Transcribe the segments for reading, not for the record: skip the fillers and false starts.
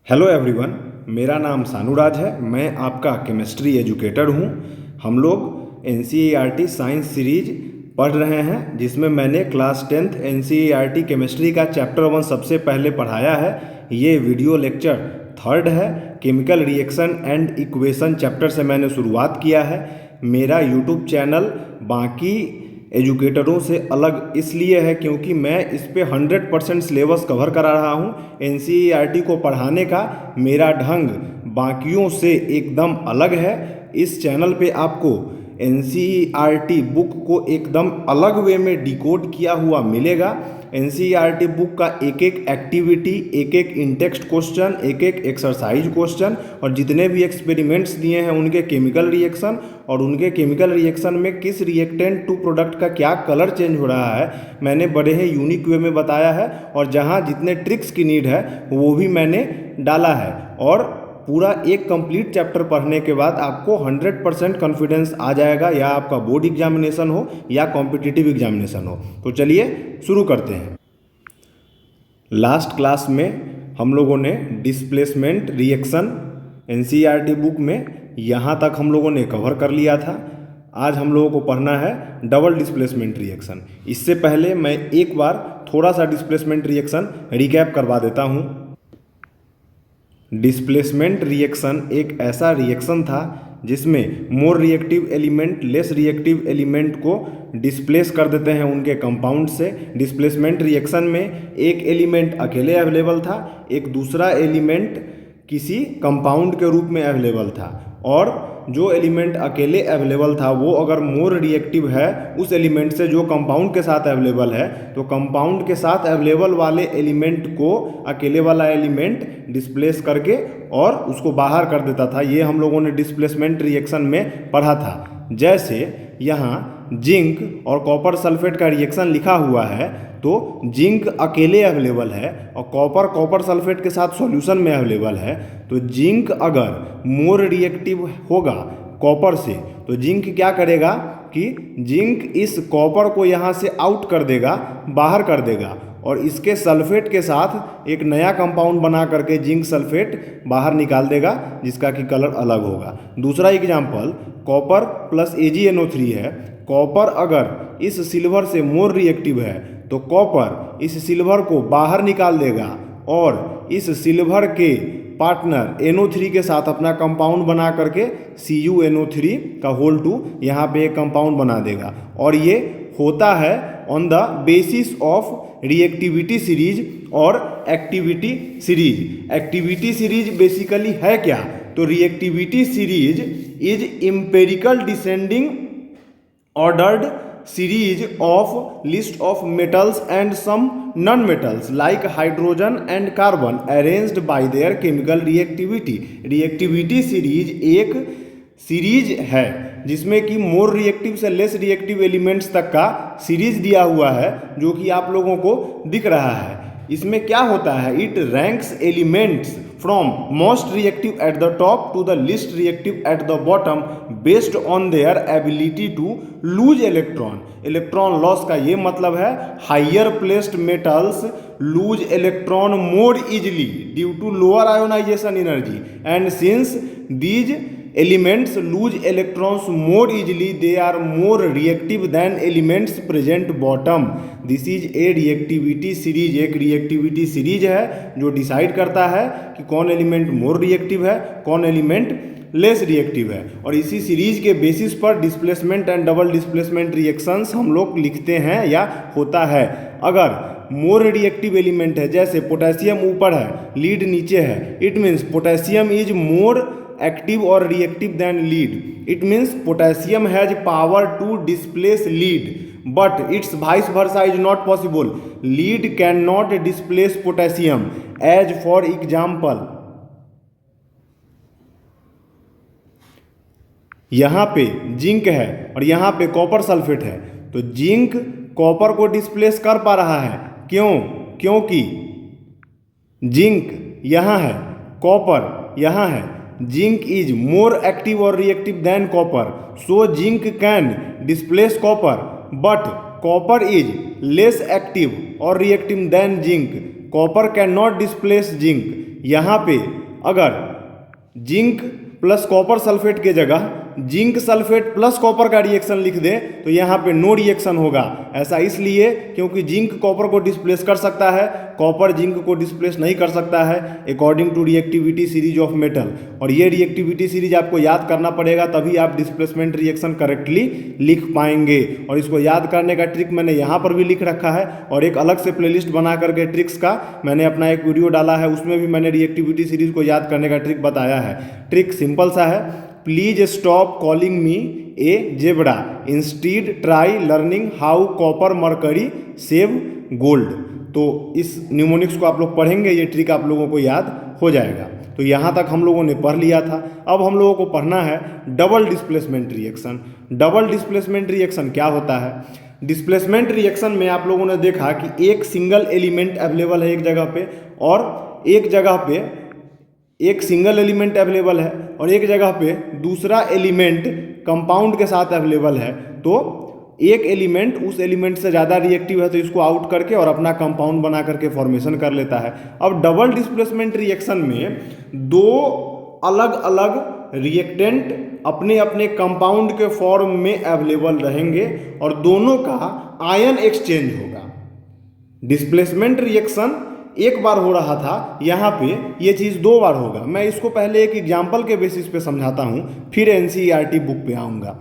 Hello everyone, मेरा नाम सानुराज है। मैं आपका केमिस्ट्री एजुकेटर हूँ। हम लोग एन साइंस सीरीज पढ़ रहे हैं, जिसमें मैंने क्लास 10th एन केमिस्ट्री का चैप्टर 1 सबसे पहले पढ़ाया है। ये वीडियो लेक्चर थर्ड है। Chemical reaction and equation chapter से मैंने शुरुआत किया है। मेरा यूट्यूब चैनल बाकी एजुकेटरों से अलग इसलिए है क्योंकि मैं इस पे 100% सिलेबस कवर करा रहा हूँ। एन को पढ़ाने का मेरा ढंग बाकियों से एकदम अलग है। इस चैनल पे आपको एन बुक को एकदम अलग वे में डिकोड किया हुआ मिलेगा। एन बुक का एक एक एक्टिविटी, एक एक इंटेक्स्ट क्वेश्चन, एक एक एक्सरसाइज क्वेश्चन और जितने भी एक्सपेरिमेंट्स दिए हैं उनके केमिकल रिएक्शन और उनके केमिकल रिएक्शन में किस रिएक्टेंट टू प्रोडक्ट का क्या कलर चेंज हो रहा है, मैंने बड़े ही यूनिक वे में बताया है। और जहाँ जितने ट्रिक्स की नीड है वो भी मैंने डाला है। और पूरा एक कंप्लीट चैप्टर पढ़ने के बाद आपको 100% कॉन्फिडेंस आ जाएगा, या आपका बोर्ड एग्जामिनेशन हो या कॉम्पिटिटिव एग्जामिनेशन हो। तो चलिए शुरू करते हैं। लास्ट क्लास में हम लोगों ने डिस्प्लेसमेंट रिएक्शन एन बुक में यहाँ तक हम लोगों ने कवर कर लिया था। आज हम लोगों को पढ़ना है डबल डिस्प्लेसमेंट रिएक्शन। इससे पहले मैं एक बार थोड़ा सा डिस्प्लेसमेंट रिएक्शन रिकैप करवा देता हूँ। डिस्प्लेसमेंट रिएक्शन एक ऐसा रिएक्शन था जिसमें more reactive element less reactive element को डिस्प्लेस कर देते हैं उनके कंपाउंड से। डिस्प्लेसमेंट रिएक्शन में एक एलिमेंट अकेले अवेलेबल था, एक दूसरा एलिमेंट किसी कंपाउंड के रूप में अवेलेबल था। और जो एलिमेंट अकेले अवेलेबल था वो अगर मोर रिएक्टिव है उस एलिमेंट से जो कंपाउंड के साथ अवेलेबल है, तो कंपाउंड के साथ अवेलेबल वाले एलिमेंट को अकेले वाला एलिमेंट डिस्प्लेस करके और उसको बाहर कर देता था। ये हम लोगों ने डिस्प्लेसमेंट रिएक्शन में पढ़ा था। जैसे यहाँ जिंक और कॉपर सल्फेट का रिएक्शन लिखा हुआ है, तो जिंक अकेले अवेलेबल है और कॉपर सल्फेट के साथ सॉल्यूशन में अवेलेबल है। तो जिंक अगर मोर रिएक्टिव होगा कॉपर से, तो जिंक क्या करेगा कि जिंक इस कॉपर को यहाँ से आउट कर देगा, बाहर कर देगा, और इसके सल्फेट के साथ एक नया कंपाउंड बना करके जिंक सल्फेट बाहर निकाल देगा, जिसका कि कलर अलग होगा। दूसरा एग्जाम्पल कॉपर प्लस AgNO3 है। कॉपर अगर इस सिल्वर से मोर रिएक्टिव है तो कॉपर इस सिल्वर को बाहर निकाल देगा और इस सिल्वर के पार्टनर NO3 के साथ अपना कंपाउंड बना करके CuNO3 का होल 2 यहाँ पे एक कंपाउंड बना देगा। और ये होता है on the basis of reactivity series और activity series. Activity series basically है क्या? तो reactivity series is empirical descending ordered series of list of metals and some non-metals like hydrogen and carbon arranged by their chemical reactivity। reactivity series एक series है जिसमें कि more reactive से less reactive elements तक का series दिया हुआ है, जो कि आप लोगों को दिख रहा है। इसमें क्या होता है? It ranks elements from most reactive at the top to the least reactive at the bottom based on their ability to lose electron. Electron loss का ये मतलब है higher placed metals lose electron more easily due to lower ionisation energy, and since these elements lose electrons more easily they are more reactive than elements present bottom। this is a reactivity series। एक reactivity series है जो decide करता है कि कौन element more reactive है, कौन element less reactive है। और इसी सीरीज के बेसिस पर displacement and double displacement reactions हम लोग लिखते हैं या होता है। अगर मोर रिएक्टिव एलिमेंट है, जैसे पोटेशियम ऊपर है, लीड नीचे है, it means potassium is more active or reactive than lead। it means potassium has power to displace lead, but its vice versa is not possible। lead cannot displace potassium। as for example, यहाँ पे zinc है और यहाँ पे copper sulphate है, तो zinc copper को displace कर पा रहा है। क्यों? क्योंकि जिंक यहाँ है, कॉपर यहाँ है। जिंक इज मोर एक्टिव और reactive than copper, so zinc can displace copper, but copper is less active और reactive than zinc. Copper can not displace zinc, यहाँ पे अगर जिंक प्लस कॉपर सल्फेट के जगह जिंक सल्फेट प्लस कॉपर का reaction लिख दें तो यहाँ पे नो रिएक्शन होगा। ऐसा इसलिए क्योंकि जिंक कॉपर को डिस्प्लेस कर सकता है, कॉपर जिंक को डिस्प्लेस नहीं कर सकता है according to reactivity series of metal. और ये रिएक्टिविटी सीरीज आपको याद करना पड़ेगा, तभी आप डिस्प्लेसमेंट रिएक्शन करेक्टली लिख पाएंगे। और इसको याद करने का ट्रिक मैंने यहाँ पर भी लिख रखा है, और एक अलग से प्लेलिस्ट बना करके ट्रिक्स का मैंने अपना एक वीडियो डाला है, उसमें भी मैंने रिएक्टिविटी सीरीज को याद करने का ट्रिक बताया है। ट्रिक सिंपल सा है, please stop calling me A zebra, instead try learning how copper mercury save gold. तो इस न्यूमोनिक्स को आप लोग पढ़ेंगे, ये ट्रिक आप लोगों को याद हो जाएगा। तो यहाँ तक हम लोगों ने पढ़ लिया था। अब हम लोगों को पढ़ना है double displacement reaction. Double displacement reaction क्या होता है? डिस्प्लेसमेंट रिएक्शन में आप लोगों ने देखा कि एक सिंगल एलिमेंट अवेलेबल है एक जगह पे, और एक जगह पे एक सिंगल एलिमेंट अवेलेबल है और एक जगह पे दूसरा एलिमेंट कंपाउंड के साथ अवेलेबल है। तो एक एलिमेंट उस एलिमेंट से ज़्यादा रिएक्टिव है तो इसको आउट करके और अपना कंपाउंड बना करके फॉर्मेशन कर लेता है। अब डबल डिस्प्लेसमेंट रिएक्शन में दो अलग अलग रिएक्टेंट अपने अपने कंपाउंड के फॉर्म में अवेलेबल रहेंगे और दोनों का आयन एक्सचेंज होगा। डिस्प्लेसमेंट रिएक्शन एक बार हो रहा था, यहाँ पे ये चीज़ दो बार होगा। मैं इसको पहले एक एग्जाम्पल के बेसिस पे समझाता हूँ, फिर एनसीईआरटी बुक पे आऊँगा।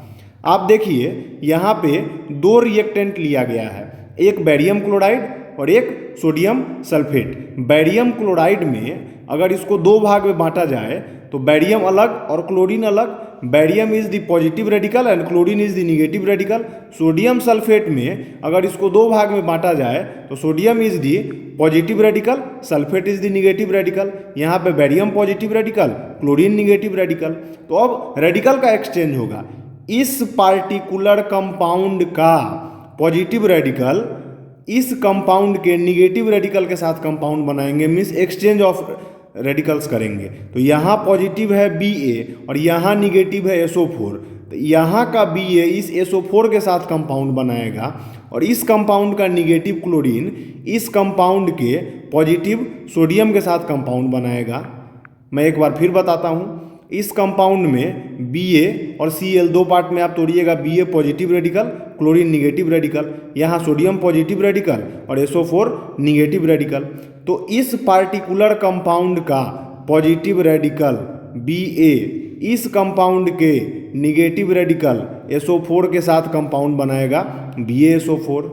आप देखिए यहाँ पे दो रिएक्टेंट लिया गया है, एक बेरियम क्लोराइड और एक सोडियम सल्फेट। बेरियम क्लोराइड में अगर इसको दो भाग में बांटा जाए तो बेरियम अलग और क्लोरीन अलग। Barium is the positive radical and chlorine is the negative radical. Sodium sulphate में अगर इसको दो भाग में बांटा जाए तो sodium is the positive radical, sulphate is the negative radical. यहाँ पे barium positive radical, chlorine negative radical. तो अब रेडिकल का एक्सचेंज होगा। इस पार्टिकुलर कंपाउंड का पॉजिटिव रेडिकल इस कंपाउंड के निगेटिव रेडिकल के साथ कंपाउंड बनाएंगे, मीन्स एक्सचेंज ऑफ रेडिकल्स करेंगे। तो यहाँ पॉजिटिव है Ba और यहाँ निगेटिव है SO4। तो यहाँ का Ba इस SO4 के साथ कंपाउंड बनाएगा और इस कंपाउंड का निगेटिव क्लोरीन इस कंपाउंड के पॉजिटिव सोडियम के साथ कंपाउंड बनाएगा। मैं एक बार फिर बताता हूँ, इस कंपाउंड में Ba और Cl दो पार्ट में आप तोड़िएगा, Ba positive radical, chlorine negative radical, यहाँ सोडियम पॉजिटिव रेडिकल और SO4 निगेटिव रेडिकल। तो इस पार्टिकुलर कंपाउंड का पॉजिटिव रेडिकल Ba इस कंपाउंड के निगेटिव रेडिकल SO4 के साथ कंपाउंड बनाएगा BaSO4।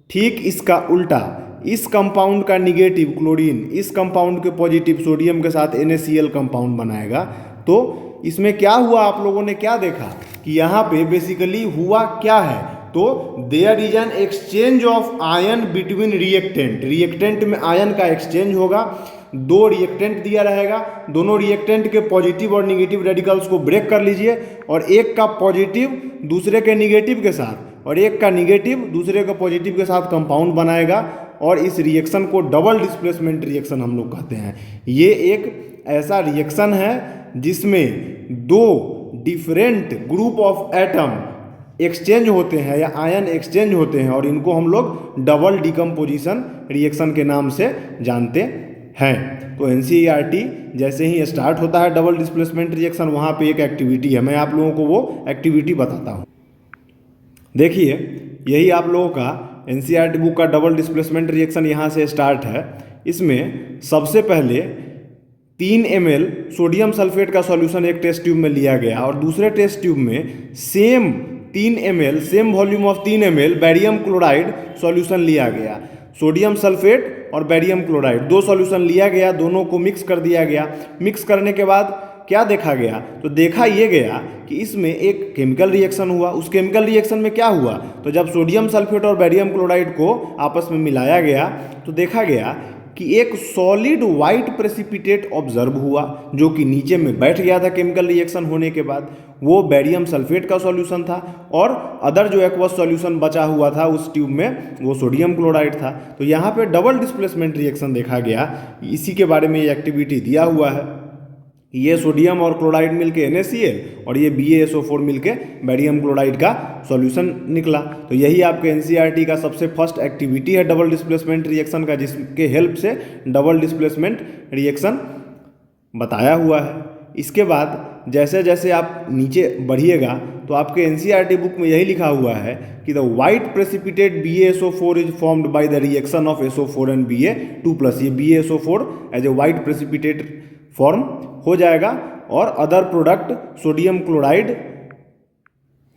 ठीक इसका उल्टा, इस कंपाउंड का निगेटिव क्लोरीन इस कंपाउंड के पॉजिटिव सोडियम के साथ NaCl कंपाउंड बनाएगा। तो इसमें क्या हुआ, आप लोगों ने क्या देखा कि यहाँ पे बेसिकली हुआ क्या है, तो there is an exchange of ion between reactant. Reactant में आयन का एक्सचेंज होगा। दो रिएक्टेंट दिया रहेगा, दोनों रिएक्टेंट के पॉजिटिव और निगेटिव रेडिकल्स को ब्रेक कर लीजिए और एक का पॉजिटिव दूसरे के निगेटिव के साथ और एक का निगेटिव दूसरे के पॉजिटिव के साथ कंपाउंड बनाएगा और इस रिएक्शन को डबल डिस्प्लेसमेंट रिएक्शन हम लोग कहते हैं। ये एक ऐसा रिएक्शन है जिसमें दो different group of atom exchange होते हैं या आयन एक्सचेंज होते हैं और इनको हम लोग डबल डिकम्पोजिशन रिएक्शन के नाम से जानते हैं। तो एनसीईआरटी जैसे ही स्टार्ट होता है डबल डिस्प्लेसमेंट रिएक्शन, वहाँ पे एक एक्टिविटी है, मैं आप लोगों को वो एक्टिविटी बताता हूँ। देखिए, यही आप लोगों का एनसीईआरटी बुक का डबल डिस्प्लेसमेंट रिएक्शन यहाँ से स्टार्ट है। इसमें सबसे पहले 3 ml सोडियम सल्फेट का सॉल्यूशन एक टेस्ट ट्यूब में लिया गया और दूसरे टेस्ट ट्यूब में same 3 ml same volume of 3 ml barium chloride solution लिया गया। सोडियम सल्फेट और बेरियम क्लोराइड दो सॉल्यूशन लिया गया, दोनों को मिक्स कर दिया गया। मिक्स करने के बाद क्या देखा गया, तो देखा ये गया कि इसमें एक केमिकल रिएक्शन हुआ। उस केमिकल रिएक्शन में क्या हुआ, तो जब सोडियम सल्फेट और बेरियम क्लोराइड को आपस में मिलाया गया तो देखा गया कि एक सॉलिड वाइट प्रेसिपिटेट ऑब्जर्व हुआ जो कि नीचे में बैठ गया था केमिकल रिएक्शन होने के बाद। वो बेरियम सल्फेट का सॉल्यूशन था और अदर जो एक्वस सॉल्यूशन बचा हुआ था उस ट्यूब में वो सोडियम क्लोराइड था। तो यहाँ पे डबल डिस्प्लेसमेंट रिएक्शन देखा गया, इसी के बारे में ये एक्टिविटी दिया हुआ है। ये सोडियम और क्लोराइड मिलके NaCl और ये BaSO4 मिलके बेरियम क्लोराइड का सॉल्यूशन निकला। तो यही आपके NCERT का सबसे फर्स्ट एक्टिविटी है डबल डिस्प्लेसमेंट रिएक्शन का, जिसके हेल्प से डबल डिस्प्लेसमेंट रिएक्शन बताया हुआ है। इसके बाद जैसे जैसे आप नीचे बढ़िएगा तो आपके NCERT बुक में यही लिखा हुआ है कि the white precipitate BaSO4 is formed by the reaction of SO4 and Ba2+। ये BaSO4 as a white precipitate form हो जाएगा और other product sodium chloride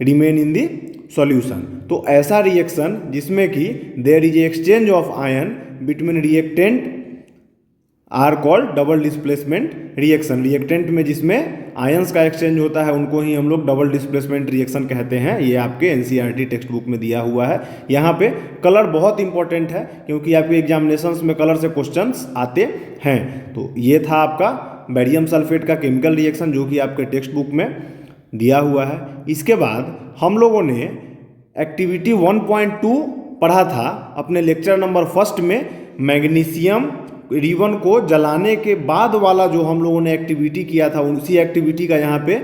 remain in the solution. तो ऐसा रिएक्शन जिसमें कि there is exchange of ion between reactant are called double displacement reaction. Reactant में जिसमें आयंस का एक्सचेंज होता है उनको ही हम लोग डबल डिस्प्लेसमेंट रिएक्शन कहते हैं। ये आपके NCERT टेक्स्ट बुक में दिया हुआ है। यहाँ पे कलर बहुत इंपॉर्टेंट है क्योंकि आपके एग्जामिनेशंस में कलर से क्वेश्चंस आते हैं। तो ये था आपका बेरियम सल्फेट का केमिकल रिएक्शन जो कि आपके टेक्स्ट बुक में दिया हुआ है। इसके बाद हम लोगों ने एक्टिविटी 1.2 पढ़ा था अपने लेक्चर नंबर 1 में। मैग्नीशियम रिबन को जलाने के बाद वाला जो हम लोगों ने एक्टिविटी किया था उसी एक्टिविटी का यहाँ पे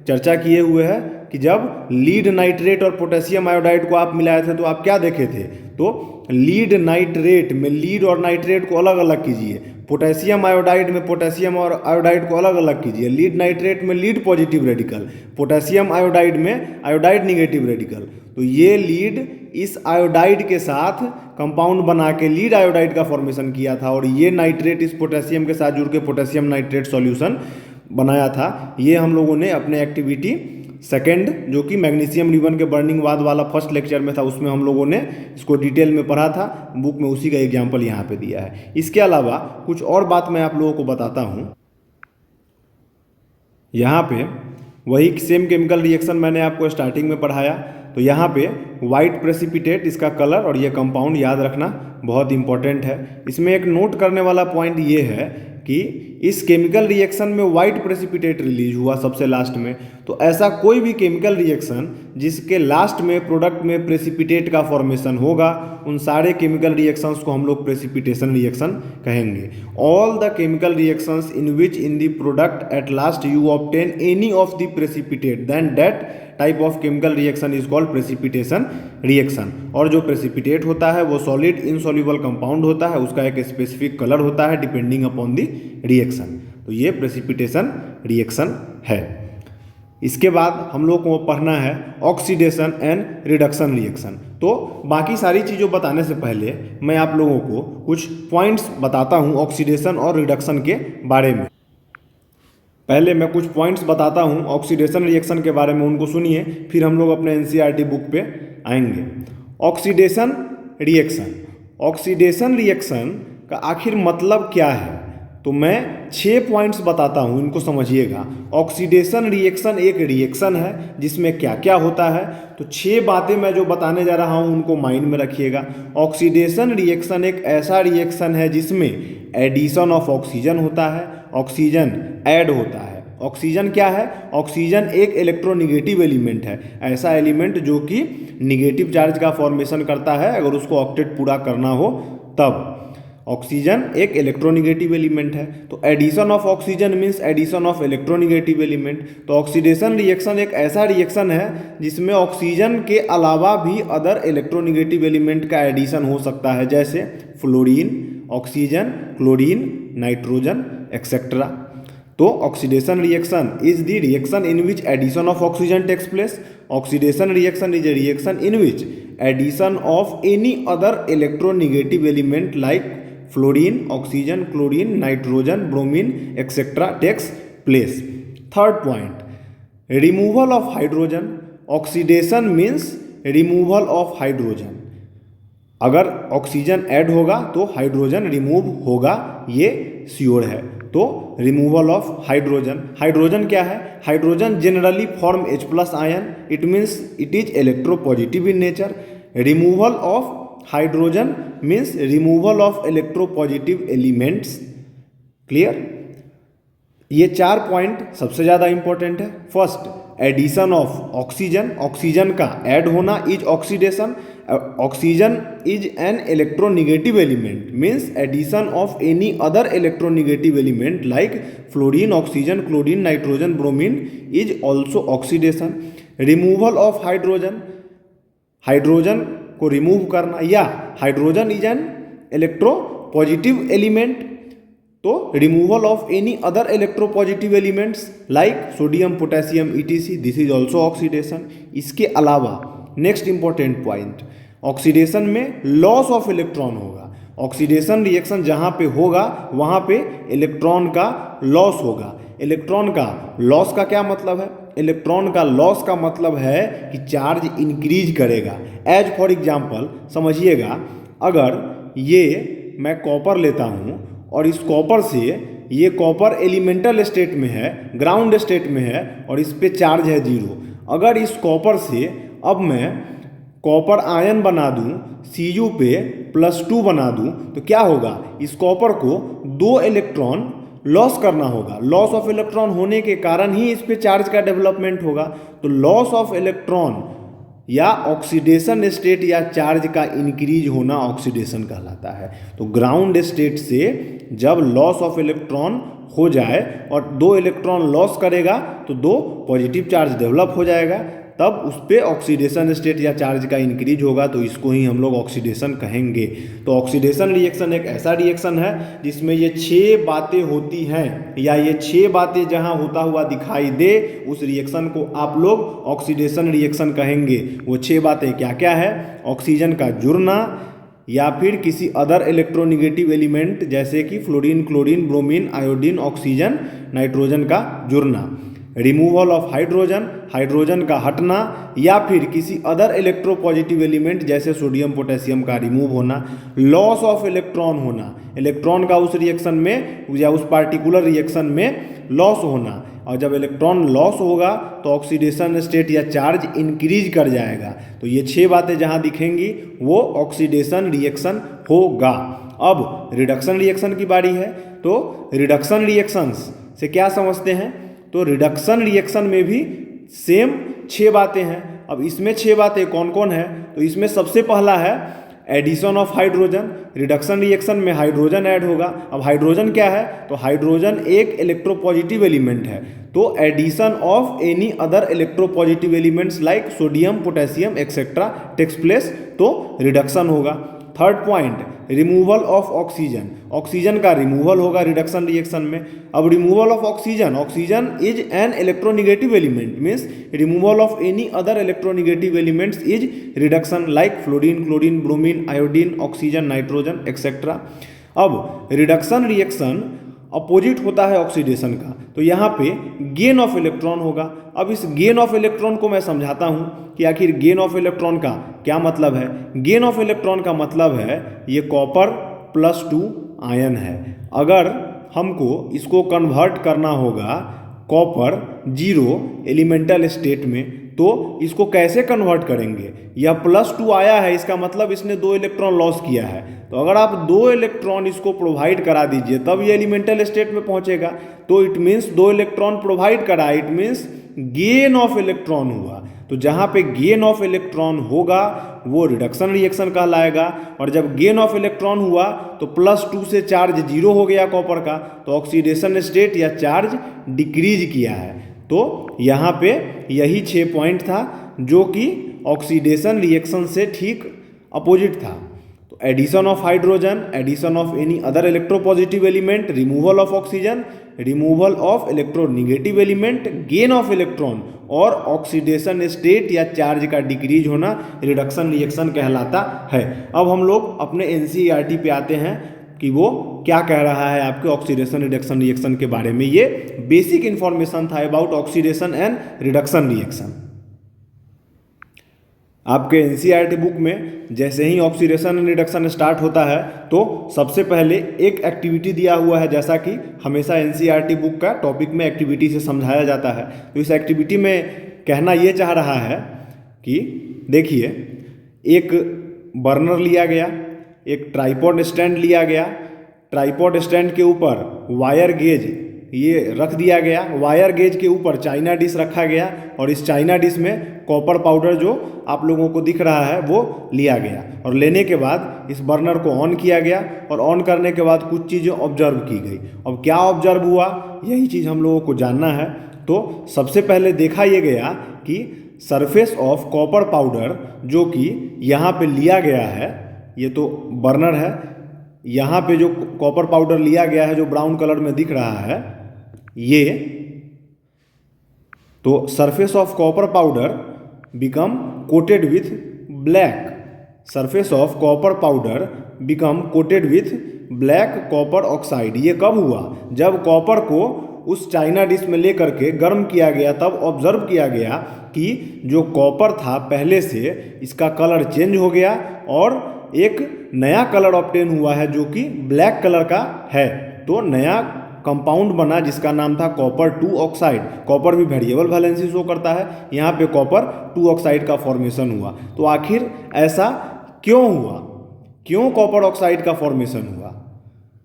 चर्चा किए हुए है कि जब लीड नाइट्रेट और पोटेशियम आयोडाइड को आप मिलाए थे तो आप क्या देखे थे। तो लीड नाइट्रेट में लीड और नाइट्रेट को अलग अलग कीजिए, पोटेशियम आयोडाइड में पोटेशियम और आयोडाइड को अलग अलग कीजिए। लीड नाइट्रेट में lead positive radical, potassium iodide में आयोडाइड निगेटिव रेडिकल। तो ये लीड इस आयोडाइड के साथ कंपाउंड बना के लीड आयोडाइड का फॉर्मेशन किया था और ये नाइट्रेट इस पोटेशियम के साथ जुड़ के पोटेशियम नाइट्रेट सॉल्यूशन बनाया था। ये हम लोगों ने अपने एक्टिविटी 2 जो कि मैग्नीशियम रिबन के बर्निंग बाद वाला फर्स्ट लेक्चर में था उसमें हम लोगों ने इसको डिटेल में पढ़ा था। बुक में उसी का एग्जाम्पल यहाँ पे दिया है। इसके अलावा कुछ और बात मैं आप लोगों को बताता हूँ। यहाँ पे वही सेम केमिकल रिएक्शन मैंने आपको स्टार्टिंग में पढ़ाया। तो यहाँ पे वाइट प्रेसिपिटेट इसका कलर और ये कंपाउंड याद रखना बहुत इंपॉर्टेंट है। इसमें एक नोट करने वाला पॉइंट ये है कि इस केमिकल रिएक्शन में वाइट प्रेसिपिटेट रिलीज हुआ सबसे लास्ट में। तो ऐसा कोई भी केमिकल रिएक्शन जिसके लास्ट में प्रोडक्ट में प्रेसिपिटेट का फॉर्मेशन होगा उन सारे केमिकल रिएक्शंस को हम लोग प्रेसिपिटेशन रिएक्शन कहेंगे। All the chemical reactions in which in the product at last you obtain any of the precipitate then that type of chemical reaction is called precipitation reaction. और जो precipitate होता है वो solid insoluble compound होता है, उसका एक specific colour होता है डिपेंडिंग अपॉन द रिएक्शन। तो ये प्रेसिपिटेशन रिएक्शन है। इसके बाद हम लोग को पढ़ना है ऑक्सीडेशन एंड रिडक्शन रिएक्शन। तो बाकी सारी चीज़ों बताने से पहले मैं आप लोगों को कुछ पॉइंट्स बताता हूँ ऑक्सीडेशन और रिडक्शन के बारे में। पहले मैं कुछ पॉइंट्स बताता हूँ ऑक्सीडेशन रिएक्शन के बारे में, उनको सुनिए, फिर हम लोग अपने NCERT बुक पे आएंगे। ऑक्सीडेशन रिएक्शन, ऑक्सीडेशन रिएक्शन का आखिर मतलब क्या है तो मैं 6 पॉइंट्स बताता हूँ, इनको समझिएगा। ऑक्सीडेशन रिएक्शन एक रिएक्शन है जिसमें क्या क्या होता है। तो 6 बातें मैं जो बताने जा रहा हूँ उनको माइंड में रखिएगा। ऑक्सीडेशन रिएक्शन एक ऐसा रिएक्शन है जिसमें एडिशन ऑफ ऑक्सीजन होता है, ऑक्सीजन ऐड होता है। ऑक्सीजन क्या है? ऑक्सीजन एक इलेक्ट्रोनिगेटिव एलिमेंट है, ऐसा एलिमेंट जो कि निगेटिव चार्ज का फॉर्मेशन करता है अगर उसको ऑक्टेट पूरा करना हो तब। ऑक्सीजन एक इलेक्ट्रोनिगेटिव एलिमेंट है। तो addition of oxygen means addition of electronegative element. तो ऑक्सीडेशन रिएक्शन एक ऐसा रिएक्शन है जिसमें ऑक्सीजन के अलावा भी अदर इलेक्ट्रोनिगेटिव एलिमेंट का एडिशन हो सकता है, जैसे fluorine, oxygen, chlorine, nitrogen etcetera. तो oxidation reaction is the reaction in which addition of oxygen takes place. Oxidation reaction is a reaction in which addition of any other electronegative element like fluorine, oxygen, chlorine, nitrogen, bromine etcetera takes place. Third point, removal of hydrogen. Oxidation means removal of hydrogen. अगर oxygen add होगा तो hydrogen remove होगा, ये sure है। तो removal of hydrogen, hydrogen क्या है? Hydrogen generally form H+ ion, it means it is electropositive in nature. Removal of hydrogen means removal of electropositive elements. Clear? ये 4 पॉइंट सबसे ज़्यादा इंपॉर्टेंट है। First, addition of oxygen, oxygen का add होना is oxidation. Oxygen is an electronegative element means addition of any other electronegative element like fluorine, oxygen, chlorine, nitrogen, bromine is also oxidation. Removal of hydrogen, hydrogen को remove करना, या hydrogen is an electropositive element, तो removal of any other electropositive elements like sodium, potassium, ETC, this is also oxidation. इसके अलावा next important point, oxidation में loss of electron होगा। Oxidation reaction जहाँ पे होगा वहाँ पे इलेक्ट्रॉन का लॉस होगा। इलेक्ट्रॉन का लॉस का क्या मतलब है? इलेक्ट्रॉन का लॉस का मतलब है कि चार्ज इंक्रीज करेगा। एज फॉर एग्जाम्पल समझिएगा, अगर ये मैं कॉपर लेता हूँ और इस कॉपर से, ये कॉपर एलिमेंटल स्टेट में है, ग्राउंड स्टेट में है और इस पे चार्ज है 0। अगर इस कॉपर से अब मैं कॉपर आयन बना दूं, Cu पे +2 बना दूं, तो क्या होगा? इस कॉपर को 2 इलेक्ट्रॉन लॉस करना होगा। लॉस ऑफ इलेक्ट्रॉन होने के कारण ही इस पे चार्ज का डेवलपमेंट होगा। तो लॉस ऑफ इलेक्ट्रॉन या ऑक्सीडेशन स्टेट या चार्ज का इंक्रीज होना ऑक्सीडेशन कहलाता है। तो ग्राउंड स्टेट से जब लॉस ऑफ इलेक्ट्रॉन हो जाए और 2 इलेक्ट्रॉन लॉस करेगा तो 2 पॉजिटिव चार्ज डेवलप हो जाएगा, तब उस पर ऑक्सीडेशन स्टेट या चार्ज का इंक्रीज होगा, तो इसको ही हम लोग ऑक्सीडेशन कहेंगे। तो ऑक्सीडेशन रिएक्शन एक ऐसा रिएक्शन है जिसमें ये 6 बातें होती हैं, या ये 6 बातें जहां होता हुआ दिखाई दे उस रिएक्शन को आप लोग ऑक्सीडेशन रिएक्शन कहेंगे। वो 6 बातें क्या क्या है? ऑक्सीजन का जुड़ना, या फिर किसी अदर इलेक्ट्रोनेगेटिव एलिमेंट जैसे कि fluorine, chlorine, bromine, iodine, oxygen, nitrogen का जुड़ना। रिमूवल ऑफ हाइड्रोजन, हाइड्रोजन का हटना, या फिर किसी अदर इलेक्ट्रोपॉजिटिव एलिमेंट जैसे सोडियम, पोटेशियम का रिमूव होना। लॉस ऑफ इलेक्ट्रॉन होना, इलेक्ट्रॉन का उस रिएक्शन में या उस पार्टिकुलर रिएक्शन में लॉस होना, और जब इलेक्ट्रॉन लॉस होगा तो ऑक्सीडेशन स्टेट या चार्ज इंक्रीज कर जाएगा। तो ये 6 बातें जहाँ दिखेंगी वो ऑक्सीडेशन रिएक्शन होगा। अब रिडक्शन रिएक्शन की बारी है। तो रिडक्शन रिएक्शंस से क्या समझते हैं? तो रिडक्शन रिएक्शन में भी सेम 6 बातें हैं। अब इसमें 6 बातें कौन कौन है? तो इसमें सबसे पहला है addition of hydrogen. Reduction reaction में हाइड्रोजन ऐड होगा। अब हाइड्रोजन क्या है? तो हाइड्रोजन एक इलेक्ट्रोपॉजिटिव एलिमेंट है, तो addition of any other electropositive elements like sodium, potassium etcetera takes place, तो रिडक्शन होगा। Third point, removal of oxygen. Oxygen का रिमूवल होगा रिडक्शन रिएक्शन में। अब removal of oxygen, oxygen is an electronegative element means removal of any other electronegative elements is reduction like fluorine, chlorine, bromine, iodine, oxygen, nitrogen etcetera. अब reduction reaction opposite होता है oxidation का, तो यहाँ पे gain of electron होगा। अब इस गेन ऑफ इलेक्ट्रॉन को मैं समझाता हूँ कि आखिर गेन ऑफ इलेक्ट्रॉन का क्या मतलब है। गेन ऑफ इलेक्ट्रॉन का मतलब है ये कॉपर +2 आयन है। अगर हमको इसको कन्वर्ट करना होगा कॉपर 0 एलिमेंटल स्टेट में, तो इसको कैसे कन्वर्ट करेंगे? यह +2 आया है, इसका मतलब इसने 2 इलेक्ट्रॉन लॉस किया है। तो अगर आप 2 इलेक्ट्रॉन इसको प्रोवाइड करा दीजिए तब ये एलिमेंटल स्टेट में पहुंचेगा। तो इट मीन्स 2 इलेक्ट्रॉन प्रोवाइड करा, it means gain of electron हुआ। तो जहाँ पे गेन ऑफ इलेक्ट्रॉन होगा वो रिडक्शन रिएक्शन कहलाएगा। और जब गेन ऑफ इलेक्ट्रॉन हुआ तो +2 से चार्ज 0 हो गया कॉपर का, तो ऑक्सीडेशन स्टेट या चार्ज डिक्रीज किया है। तो यहाँ पे यही 6 पॉइंट था जो कि ऑक्सीडेशन रिएक्शन से ठीक अपोजिट था। तो addition of hydrogen, addition of any other electropositive element, removal of oxygen, removal of electronegative element, gain of electron और ऑक्सीडेशन स्टेट या चार्ज का डिक्रीज होना रिडक्शन रिएक्शन कहलाता है। अब हम लोग अपने एनसीईआरटी पे आते हैं कि वो क्या कह रहा है आपके ऑक्सीडेशन रिडक्शन रिएक्शन के बारे में। ये बेसिक इंफॉर्मेशन था about oxidation and reduction reaction. आपके एनसीईआरटी बुक में जैसे ही ऑक्सीडेशन एंड रिडक्शन स्टार्ट होता है तो सबसे पहले एक एक्टिविटी दिया हुआ है, जैसा कि हमेशा एनसीईआरटी बुक का टॉपिक में एक्टिविटी से समझाया जाता है। तो इस एक्टिविटी में कहना ये चाह रहा है कि देखिए, एक बर्नर लिया गया, एक ट्राइपॉड स्टैंड लिया गया, ट्राइपॉड स्टैंड के ऊपर वायर गेज ये रख दिया गया, वायर गेज के ऊपर चाइना डिश रखा गया और इस चाइना डिश में कॉपर पाउडर जो आप लोगों को दिख रहा है वो लिया गया और लेने के बाद इस बर्नर को ऑन किया गया और ऑन करने के बाद कुछ चीज़ें ऑब्जर्व की गई। अब क्या ऑब्जर्व हुआ, यही चीज़ हम लोगों को जानना है। तो सबसे पहले देखा ये गया कि सरफेस ऑफ कॉपर पाउडर जो कि यहाँ पे लिया गया है, ये तो बर्नर है, यहाँ पे जो कॉपर पाउडर लिया गया है जो ब्राउन कलर में दिख रहा है ये, तो surface of copper powder become coated with black, surface of copper powder become coated with black copper oxide. ये कब हुआ, जब कॉपर को उस चाइना डिश में लेकर के गर्म किया गया, तब ऑब्जर्व किया गया कि जो कॉपर था पहले से इसका कलर चेंज हो गया और एक नया कलर ऑब्टेन हुआ है जो कि ब्लैक कलर का है। तो नया कंपाउंड बना जिसका नाम था कॉपर 2 ऑक्साइड। कॉपर भी वेरिएबल वैलेंसी शो करता है, यहाँ पे कॉपर 2 ऑक्साइड का फॉर्मेशन हुआ। तो आखिर ऐसा क्यों हुआ, क्यों कॉपर ऑक्साइड का फॉर्मेशन हुआ,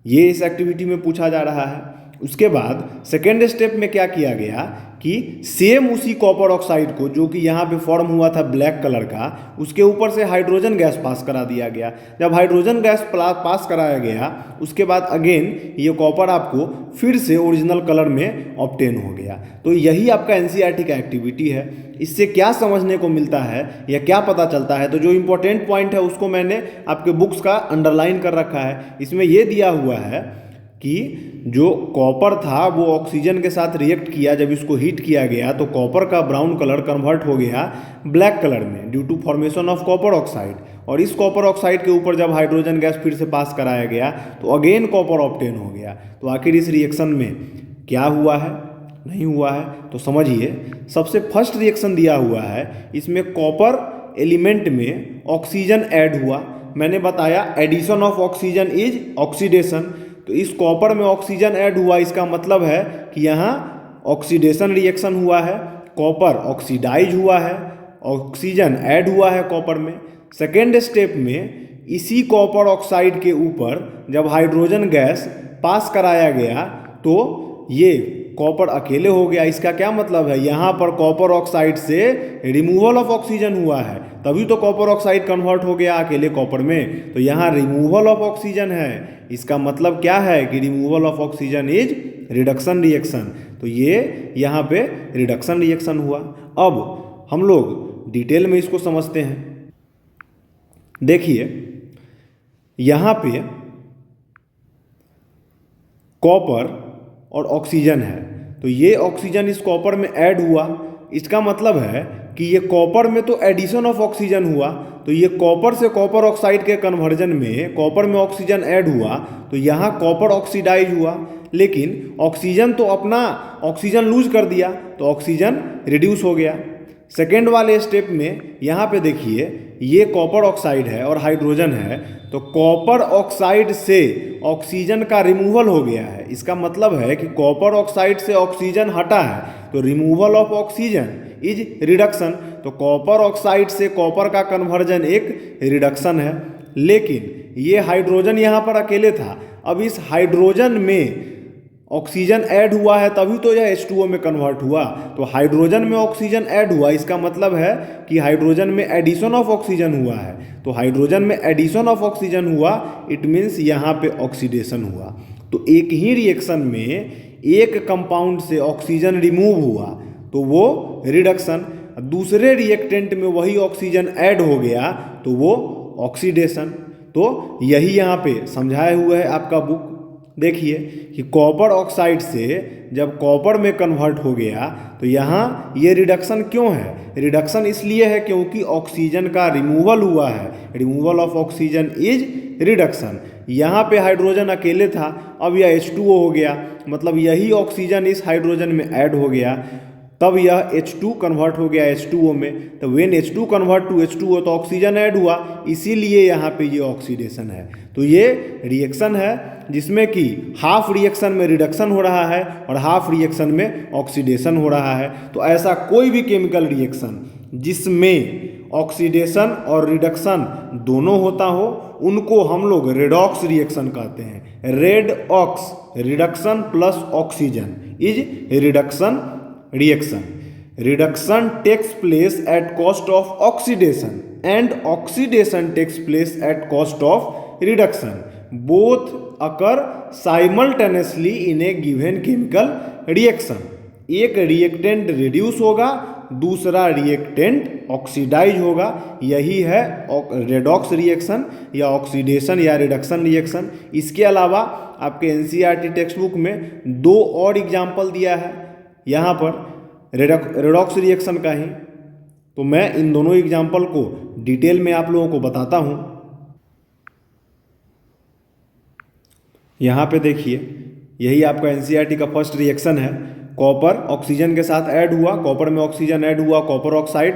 ये इस एक्टिविटी में पूछा जा रहा है। उसके बाद सेकेंड स्टेप में क्या किया गया कि सेम उसी कॉपर ऑक्साइड को जो कि यहाँ पे फॉर्म हुआ था ब्लैक कलर का, उसके ऊपर से हाइड्रोजन गैस पास करा दिया गया। जब हाइड्रोजन गैस पास कराया गया उसके बाद अगेन ये कॉपर आपको फिर से ओरिजिनल कलर में ऑब्टेन हो गया। तो यही आपका एनसीईआरटी का एक्टिविटी है। इससे क्या समझने को मिलता है या क्या पता चलता है, तो जो इम्पोर्टेंट पॉइंट है उसको मैंने आपके बुक्स का अंडरलाइन कर रखा है। इसमें ये दिया हुआ है कि जो कॉपर था वो ऑक्सीजन के साथ रिएक्ट किया, जब इसको हीट किया गया तो कॉपर का ब्राउन कलर कन्वर्ट हो गया ब्लैक कलर में due to formation of copper oxide. और इस कॉपर ऑक्साइड के ऊपर जब हाइड्रोजन गैस फिर से पास कराया गया तो अगेन कॉपर ऑब्टेन हो गया। तो आखिर इस रिएक्शन में क्या हुआ है, नहीं हुआ है, तो समझिए। सबसे फर्स्ट रिएक्शन दिया हुआ है, इसमें कॉपर एलिमेंट में ऑक्सीजन ऐड हुआ। मैंने बताया addition of oxygen is oxidation. तो इस कॉपर में ऑक्सीजन ऐड हुआ, इसका मतलब है कि यहाँ ऑक्सीडेशन रिएक्शन हुआ है, कॉपर ऑक्सीडाइज हुआ है, ऑक्सीजन ऐड हुआ है कॉपर में। सेकेंड स्टेप में इसी कॉपर ऑक्साइड के ऊपर जब हाइड्रोजन गैस पास कराया गया तो ये कॉपर अकेले हो गया। इसका क्या मतलब है, यहाँ पर कॉपर ऑक्साइड से रिमूवल ऑफ ऑक्सीजन हुआ है, तभी तो कॉपर ऑक्साइड कन्वर्ट हो गया अकेले कॉपर में। तो यहाँ रिमूवल ऑफ ऑक्सीजन है, इसका मतलब क्या है कि removal of oxygen is reduction reaction. तो ये यहाँ पे रिडक्शन रिएक्शन हुआ। अब हम लोग डिटेल में इसको समझते हैं। देखिए यहाँ पे कॉपर और ऑक्सीजन है, तो ये ऑक्सीजन इस कॉपर में ऐड हुआ। इसका मतलब है कि ये कॉपर में तो एडिशन ऑफ ऑक्सीजन हुआ, तो ये कॉपर से कॉपर ऑक्साइड के कन्वर्जन में कॉपर में ऑक्सीजन ऐड हुआ, तो यहाँ कॉपर ऑक्सीडाइज हुआ। लेकिन ऑक्सीजन तो अपना ऑक्सीजन लूज कर दिया, तो ऑक्सीजन रिड्यूस हो गया। सेकेंड वाले स्टेप में यहाँ पे देखिए ये कॉपर ऑक्साइड है और हाइड्रोजन है, तो कॉपर ऑक्साइड से ऑक्सीजन का रिमूवल हो गया है। इसका मतलब है कि कॉपर ऑक्साइड से ऑक्सीजन हटा है, तो removal of oxygen is reduction. तो कॉपर ऑक्साइड से कॉपर का कन्वर्जन एक रिडक्शन है। लेकिन ये हाइड्रोजन यहाँ पर अकेले था, अब इस हाइड्रोजन में ऑक्सीजन ऐड हुआ है तभी तो यह H2O में कन्वर्ट हुआ। तो हाइड्रोजन में ऑक्सीजन ऐड हुआ, इसका मतलब है कि हाइड्रोजन में एडिशन ऑफ ऑक्सीजन हुआ है। तो हाइड्रोजन में एडिशन ऑफ ऑक्सीजन हुआ, इट मीन्स यहाँ पे ऑक्सीडेशन हुआ। तो एक ही रिएक्शन में एक कंपाउंड से ऑक्सीजन रिमूव हुआ तो वो रिडक्शन, दूसरे रिएक्टेंट में वही ऑक्सीजन ऐड हो गया तो वो ऑक्सीडेशन। तो यही यहाँ पे समझाए हुए है आपका बुक। देखिए कि कॉपर ऑक्साइड से जब कॉपर में कन्वर्ट हो गया तो यहाँ ये रिडक्शन क्यों है, रिडक्शन इसलिए है क्योंकि ऑक्सीजन का रिमूवल हुआ है। Removal of oxygen is reduction. यहाँ पे हाइड्रोजन अकेले था, अब यह H2O हो गया, मतलब यही ऑक्सीजन इस हाइड्रोजन में ऐड हो गया, तब यह H2 कन्वर्ट हो गया H2O में। तो when H2 convert to H2O तो ऑक्सीजन ऐड हुआ, इसीलिए यहाँ पे ये ऑक्सीडेशन है। तो ये रिएक्शन है जिसमें कि हाफ रिएक्शन में रिडक्शन हो रहा है और हाफ रिएक्शन में ऑक्सीडेशन हो रहा है। तो ऐसा कोई भी केमिकल रिएक्शन जिसमें ऑक्सीडेशन और रिडक्शन दोनों होता हो, उनको हम लोग रेडॉक्स रिएक्शन कहते हैं। Redox reduction plus oxygen is reduction reaction. Reduction takes place at cost of oxidation and oxidation takes place at cost of reduction. Both occur simultaneously in a given chemical reaction. एक reactant reduce होगा, दूसरा reactant oxidise होगा। यही है redox reaction या oxidation या reduction reaction. इसके अलावा आपके एनसीईआरटी टेक्स्ट बुक में 2 और एग्जाम्पल दिया है यहाँ पर रेडॉक्स रिएक्शन का ही, तो मैं इन दोनों एग्जाम्पल को डिटेल में आप लोगों को बताता हूँ। यहाँ पे देखिए, यही आपका एनसीईआरटी का फर्स्ट रिएक्शन है। कॉपर ऑक्सीजन के साथ ऐड हुआ, कॉपर में ऑक्सीजन ऐड हुआ, कॉपर ऑक्साइड,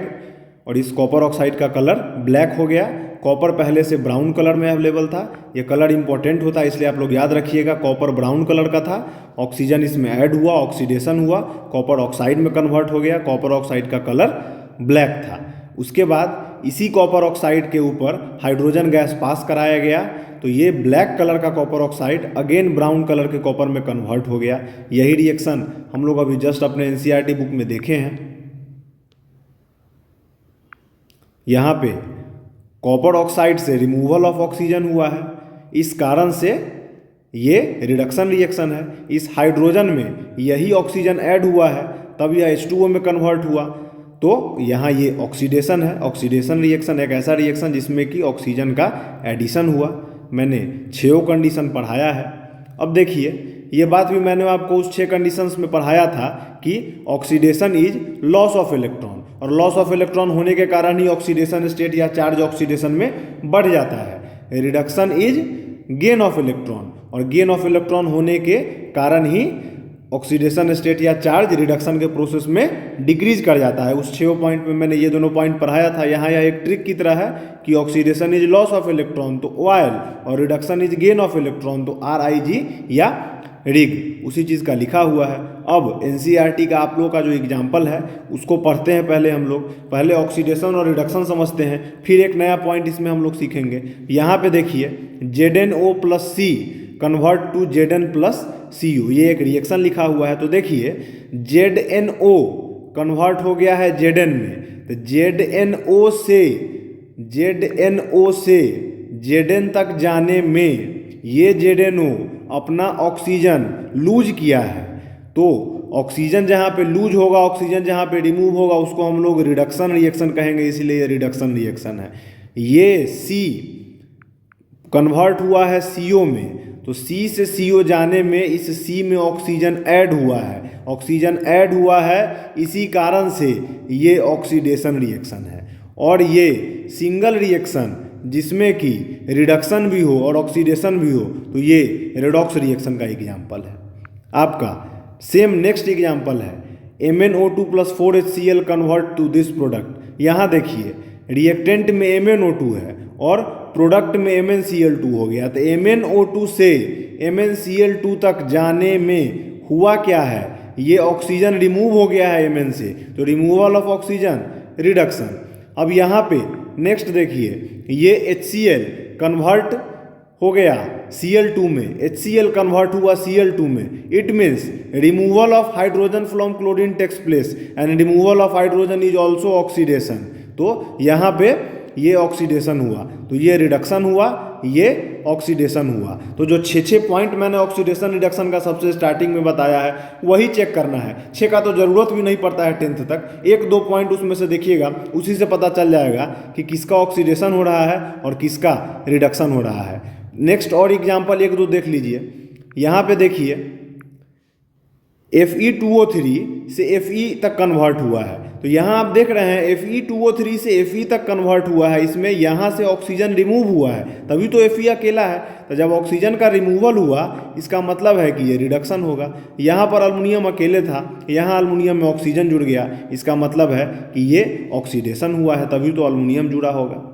और इस कॉपर ऑक्साइड का कलर ब्लैक हो गया। कॉपर पहले से ब्राउन कलर में अवेलेबल था, ये कलर इंपॉर्टेंट होता है इसलिए आप लोग याद रखिएगा। कॉपर ब्राउन कलर का था, ऑक्सीजन इसमें ऐड हुआ, ऑक्सीडेशन हुआ, कॉपर ऑक्साइड में कन्वर्ट हो गया, कॉपर ऑक्साइड का कलर ब्लैक था। उसके बाद इसी कॉपर ऑक्साइड के ऊपर हाइड्रोजन गैस पास कराया गया, तो ये ब्लैक कलर का copper oxide again brown colour के कॉपर में कन्वर्ट हो गया। यही रिएक्शन हम लोग अभी जस्ट अपने एनसीईआरटी बुक में देखे हैं। यहाँ पे कॉपर ऑक्साइड से रिमूवल ऑफ ऑक्सीजन हुआ है, इस कारण से ये रिडक्शन रिएक्शन है। इस हाइड्रोजन में यही ऑक्सीजन ऐड हुआ है, तब यह H2O में कन्वर्ट हुआ, तो यहाँ ये ऑक्सीडेशन है। ऑक्सीडेशन रिएक्शन एक ऐसा रिएक्शन जिसमें कि ऑक्सीजन का एडिशन हुआ। मैंने 6 कंडीशन पढ़ाया है। अब देखिए, ये बात भी मैंने आपको उस 6 कंडीशंस में पढ़ाया था कि oxidation is loss of electron, और लॉस ऑफ इलेक्ट्रॉन होने के कारण ही ऑक्सीडेशन स्टेट या चार्ज ऑक्सीडेशन में बढ़ जाता है। Reduction is gain of electron, और गेन ऑफ इलेक्ट्रॉन होने के कारण ही ऑक्सीडेशन स्टेट या चार्ज रिडक्शन के प्रोसेस में डिक्रीज कर जाता है। उस 6 पॉइंट में मैंने ये दोनों पॉइंट पढ़ाया था। यहाँ यह एक ट्रिक की तरह है कि oxidation is loss of electron तो OIL, और reduction is gain of electron तो RIG या रिग, उसी चीज़ का लिखा हुआ है। अब एनसीईआरटी का आप लोगों का जो एग्जाम्पल है उसको पढ़ते हैं पहले हम लोग। पहले ऑक्सीडेशन और रिडक्शन समझते हैं, फिर एक नया पॉइंट इसमें हम लोग सीखेंगे। यहाँ पे देखिए, ZnO plus C convert to Zn plus Cu, ये एक रिएक्शन लिखा हुआ है। तो देखिए, ZnO कन्वर्ट हो गया है Zn में, तो ZnO से Zn तक जाने में ये ZnO अपना ऑक्सीजन लूज किया है। तो ऑक्सीजन जहाँ पे लूज होगा, ऑक्सीजन जहाँ पे रिमूव होगा, उसको हम लोग रिडक्शन रिएक्शन कहेंगे, इसीलिए ये रिडक्शन रिएक्शन है। ये C कन्वर्ट हुआ है CO में, तो C से CO जाने में इस C में ऑक्सीजन ऐड हुआ है, ऑक्सीजन ऐड हुआ है, इसी कारण से ये ऑक्सीडेशन रिएक्शन है। और ये सिंगल रिएक्शन जिसमें कि रिडक्शन भी हो और ऑक्सीडेशन भी हो, तो ये रेडॉक्स रिएक्शन का एग्जाम्पल है। आपका सेम नेक्स्ट एग्जाम्पल है MnO2 plus 4HCl convert to this product. यहाँ देखिए, रिएक्टेंट में MnO2 है और प्रोडक्ट में MnCl2 हो गया, तो MnO2 से MnCl2 तक जाने में हुआ क्या है, ये ऑक्सीजन रिमूव हो गया है Mn से, तो रिमूवल ऑफ ऑक्सीजन रिडक्शन। अब यहाँ पे नेक्स्ट देखिए, ये HCl कन्वर्ट हो गया Cl2 में, HCl कन्वर्ट हुआ Cl2 में, it means removal of hydrogen from chlorine takes place and removal of hydrogen is also oxidation. तो यहाँ पे ये ऑक्सीडेशन हुआ, तो ये रिडक्शन हुआ, ये ऑक्सीडेशन हुआ। तो जो 6 पॉइंट मैंने ऑक्सीडेशन रिडक्शन का सबसे स्टार्टिंग में बताया है, वही चेक करना है। 6 का तो ज़रूरत भी नहीं पड़ता है 10th तक, 1-2 पॉइंट उसमें से देखिएगा, उसी से पता चल जाएगा कि किसका ऑक्सीडेशन हो रहा है और किसका रिडक्शन हो रहा है। नेक्स्ट और एग्जाम्पल 1-2 देख लीजिए। यहाँ पे देखिए, Fe2O3 से Fe तक कन्वर्ट हुआ है, तो यहाँ आप देख रहे हैं Fe2O3 से Fe तक कन्वर्ट हुआ है, इसमें यहाँ से ऑक्सीजन रिमूव हुआ है, तभी तो Fe अकेला है। तो जब ऑक्सीजन का रिमूवल हुआ, इसका मतलब है कि ये रिडक्शन होगा। यहाँ पर अल्युमिनियम अकेले था, यहाँ अल्युमिनियम में ऑक्सीजन जुड़ गया, इसका मतलब है कि ये ऑक्सीडेशन हुआ है, तभी तो अल्युमिनियम जुड़ा होगा।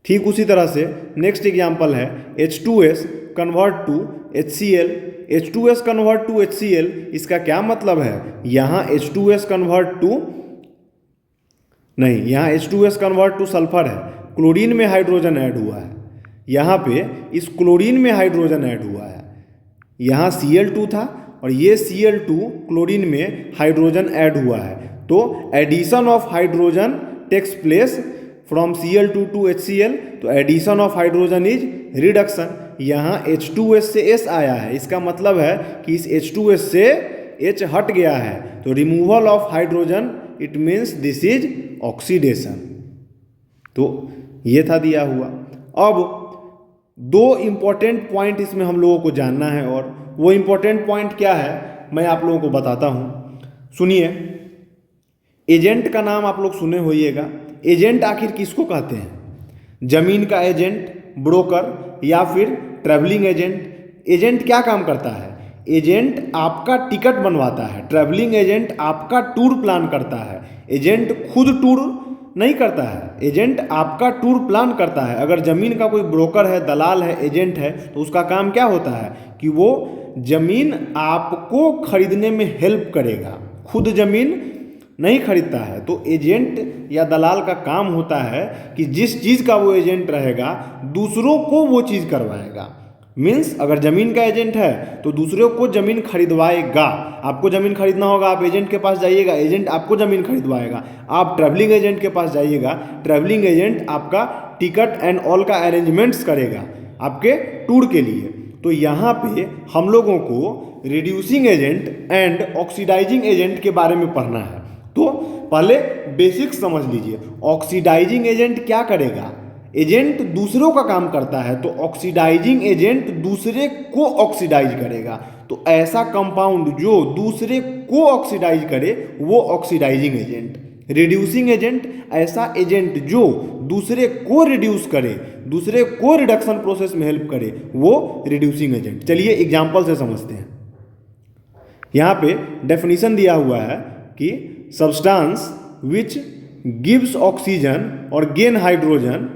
ठीक उसी तरह से नेक्स्ट एग्जाम्पल है H2S convert to HCl, H2S convert to HCl, इसका क्या मतलब है, यहाँ H2S कन्वर्ट टू नहीं, यहाँ H2S कन्वर्ट टू सल्फर है, क्लोरीन में हाइड्रोजन ऐड हुआ है। यहाँ पे इस क्लोरीन में हाइड्रोजन ऐड हुआ है, यहाँ Cl2 था और ये Cl2 क्लोरीन में हाइड्रोजन ऐड हुआ है। तो addition of hydrogen takes place from Cl2 to HCl, तो addition of hydrogen is reduction. यहाँ H2S से S आया है, इसका मतलब है कि इस H2S से H हट गया है, तो removal of hydrogen it means this is oxidation. तो ये था दिया हुआ। अब दो इंपॉर्टेंट पॉइंट इसमें हम लोगों को जानना है, और वो इंपॉर्टेंट पॉइंट क्या है मैं आप लोगों को बताता हूँ। सुनिए, एजेंट का नाम आप लोग सुने होइएगा। एजेंट आखिर किसको कहते हैं? जमीन का एजेंट, ब्रोकर, या फिर ट्रैवलिंग एजेंट। एजेंट क्या काम करता है? एजेंट आपका टिकट बनवाता है। ट्रैवलिंग एजेंट आपका टूर प्लान करता है। एजेंट खुद टूर नहीं करता है, एजेंट आपका टूर प्लान करता है। अगर ज़मीन का कोई ब्रोकर है, दलाल है, एजेंट है, तो उसका काम क्या होता है कि वो ज़मीन आपको खरीदने में हेल्प करेगा, खुद ज़मीन नहीं खरीदता है। तो एजेंट या दलाल का काम होता है कि जिस चीज़ का वो एजेंट रहेगा दूसरों को वो चीज़ करवाएगा। मीन्स अगर ज़मीन का एजेंट है तो दूसरों को ज़मीन खरीदवाएगा। आपको ज़मीन खरीदना होगा, आप एजेंट के पास जाइएगा, एजेंट आपको ज़मीन खरीदवाएगा। आप ट्रैवलिंग एजेंट के पास जाइएगा, ट्रैवलिंग एजेंट आपका टिकट एंड ऑल का अरेंजमेंट्स करेगा आपके टूर के लिए। तो यहाँ पे हम लोगों को reducing agent and oxidising agent के बारे में पढ़ना है। तो पहले बेसिक्स समझ लीजिए। ऑक्सीडाइजिंग एजेंट क्या करेगा? एजेंट दूसरों का काम करता है, तो ऑक्सीडाइजिंग एजेंट दूसरे को ऑक्सीडाइज करेगा। तो ऐसा कंपाउंड जो दूसरे को ऑक्सीडाइज करे वो ऑक्सीडाइजिंग एजेंट। रिड्यूसिंग एजेंट ऐसा एजेंट जो दूसरे को रिड्यूस करे, दूसरे को रिडक्शन प्रोसेस में हेल्प करे, वो रिड्यूसिंग एजेंट। चलिए एग्जाम्पल से समझते हैं। यहाँ पे डेफिनेशन दिया हुआ है कि सब्सटेंस विच गिव्स ऑक्सीजन और gain hydrogen,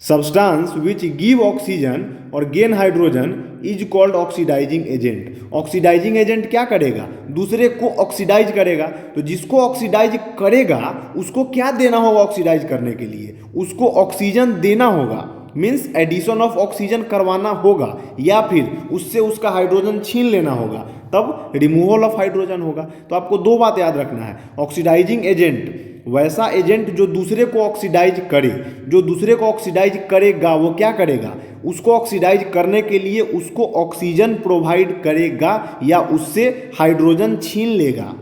substance which give oxygen और gain hydrogen is called oxidising agent. Oxidising agent क्या करेगा? दूसरे को ऑक्सीडाइज करेगा। तो जिसको ऑक्सीडाइज करेगा उसको क्या देना होगा? ऑक्सीडाइज करने के लिए उसको ऑक्सीजन देना होगा। मीन्स एडिशन ऑफ ऑक्सीजन करवाना होगा, या फिर उससे उसका हाइड्रोजन छीन लेना होगा, तब रिमूवल ऑफ हाइड्रोजन होगा। तो आपको दो बात याद रखना है। ऑक्सीडाइजिंग एजेंट वैसा एजेंट जो दूसरे को ऑक्सीडाइज करे, जो दूसरे को ऑक्सीडाइज करेगा वो क्या करेगा? उसको ऑक्सीडाइज करने के लिए उसको ऑक्सीजन प्रोवाइड करेगा या उससे हाइड्रोजन छीन लेगा।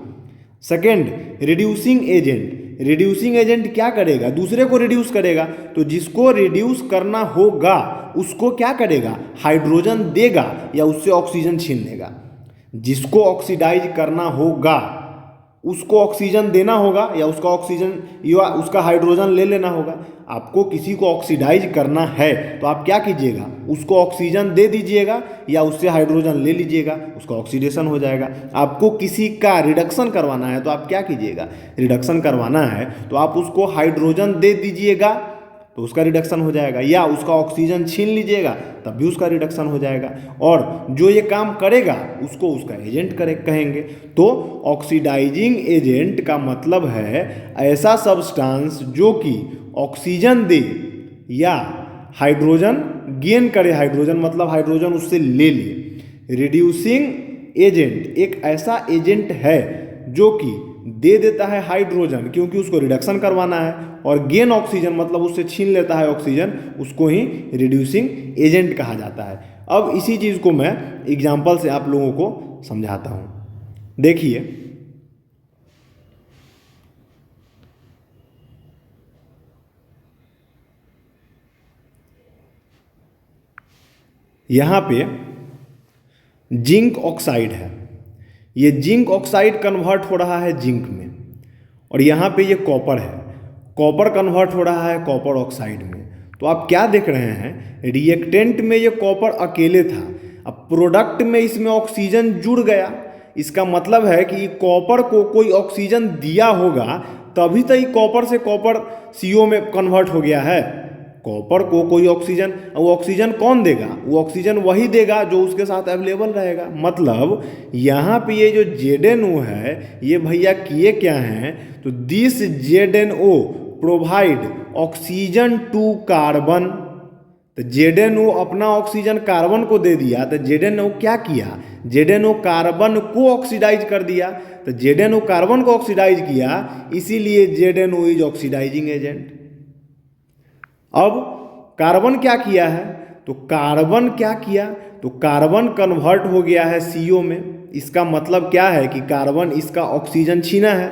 Second, reducing agent. Reducing agent क्या करेगा? दूसरे को रिड्यूस करेगा। तो जिसको रिड्यूस करना होगा उसको क्या करेगा? हाइड्रोजन देगा या उससे ऑक्सीजन छीन लेगा। जिसको ऑक्सीडाइज करना होगा उसको ऑक्सीजन देना होगा या उसका ऑक्सीजन या उसका हाइड्रोजन ले लेना होगा। आपको किसी को ऑक्सीडाइज करना है तो आप क्या कीजिएगा? उसको ऑक्सीजन दे दीजिएगा या उससे हाइड्रोजन ले लीजिएगा, उसका ऑक्सीडेशन हो जाएगा। आपको किसी का रिडक्शन करवाना है तो आप क्या कीजिएगा? रिडक्शन करवाना है तो आप उसको हाइड्रोजन दे दीजिएगा तो उसका रिडक्शन हो जाएगा, या उसका ऑक्सीजन छीन लीजिएगा तब भी उसका रिडक्शन हो जाएगा। और जो ये काम करेगा उसको उसका एजेंट कहेंगे। तो ऑक्सीडाइजिंग एजेंट का मतलब है ऐसा सब्सटेंस जो कि ऑक्सीजन दे या हाइड्रोजन गेन करे, हाइड्रोजन मतलब हाइड्रोजन उससे ले ले। रिड्यूसिंग एजेंट एक ऐसा एजेंट है जो कि दे देता है हाइड्रोजन क्योंकि उसको रिडक्शन करवाना है, और गेन ऑक्सीजन मतलब उससे छीन लेता है ऑक्सीजन, उसको ही रिड्यूसिंग एजेंट कहा जाता है। अब इसी चीज़ को मैं एग्जाम्पल से आप लोगों को समझाता हूँ। देखिए, यहाँ पे जिंक ऑक्साइड है। ये जिंक ऑक्साइड कन्वर्ट हो रहा है जिंक में, और यहाँ पे ये कॉपर है, कॉपर कन्वर्ट हो रहा है कॉपर ऑक्साइड में। तो आप क्या देख रहे हैं? रिएक्टेंट में ये कॉपर अकेले था, अब प्रोडक्ट में इसमें ऑक्सीजन जुड़ गया। इसका मतलब है कि कॉपर को कोई ऑक्सीजन दिया होगा तभी तो ये कॉपर से कॉपर CO में कन्वर्ट हो गया है। कॉपर को कोई ऑक्सीजन, वो ऑक्सीजन कौन देगा? वो ऑक्सीजन वही देगा जो उसके साथ अवेलेबल रहेगा। मतलब यहाँ पे ये जो ZnO है, ये भैया किए क्या हैं, तो this ZnO provide oxygen to carbon. तो ZnO अपना ऑक्सीजन कार्बन को दे दिया, तो ZnO क्या किया? ZnO कार्बन को ऑक्सीडाइज कर दिया। तो ZnO कार्बन को ऑक्सीडाइज किया, इसीलिए ZnO इज ऑक्सीडाइजिंग एजेंट। अब कार्बन क्या किया है? तो कार्बन क्या किया? तो कार्बन कन्वर्ट हो गया है CO में। इसका मतलब क्या है कि कार्बन इसका ऑक्सीजन छीना है।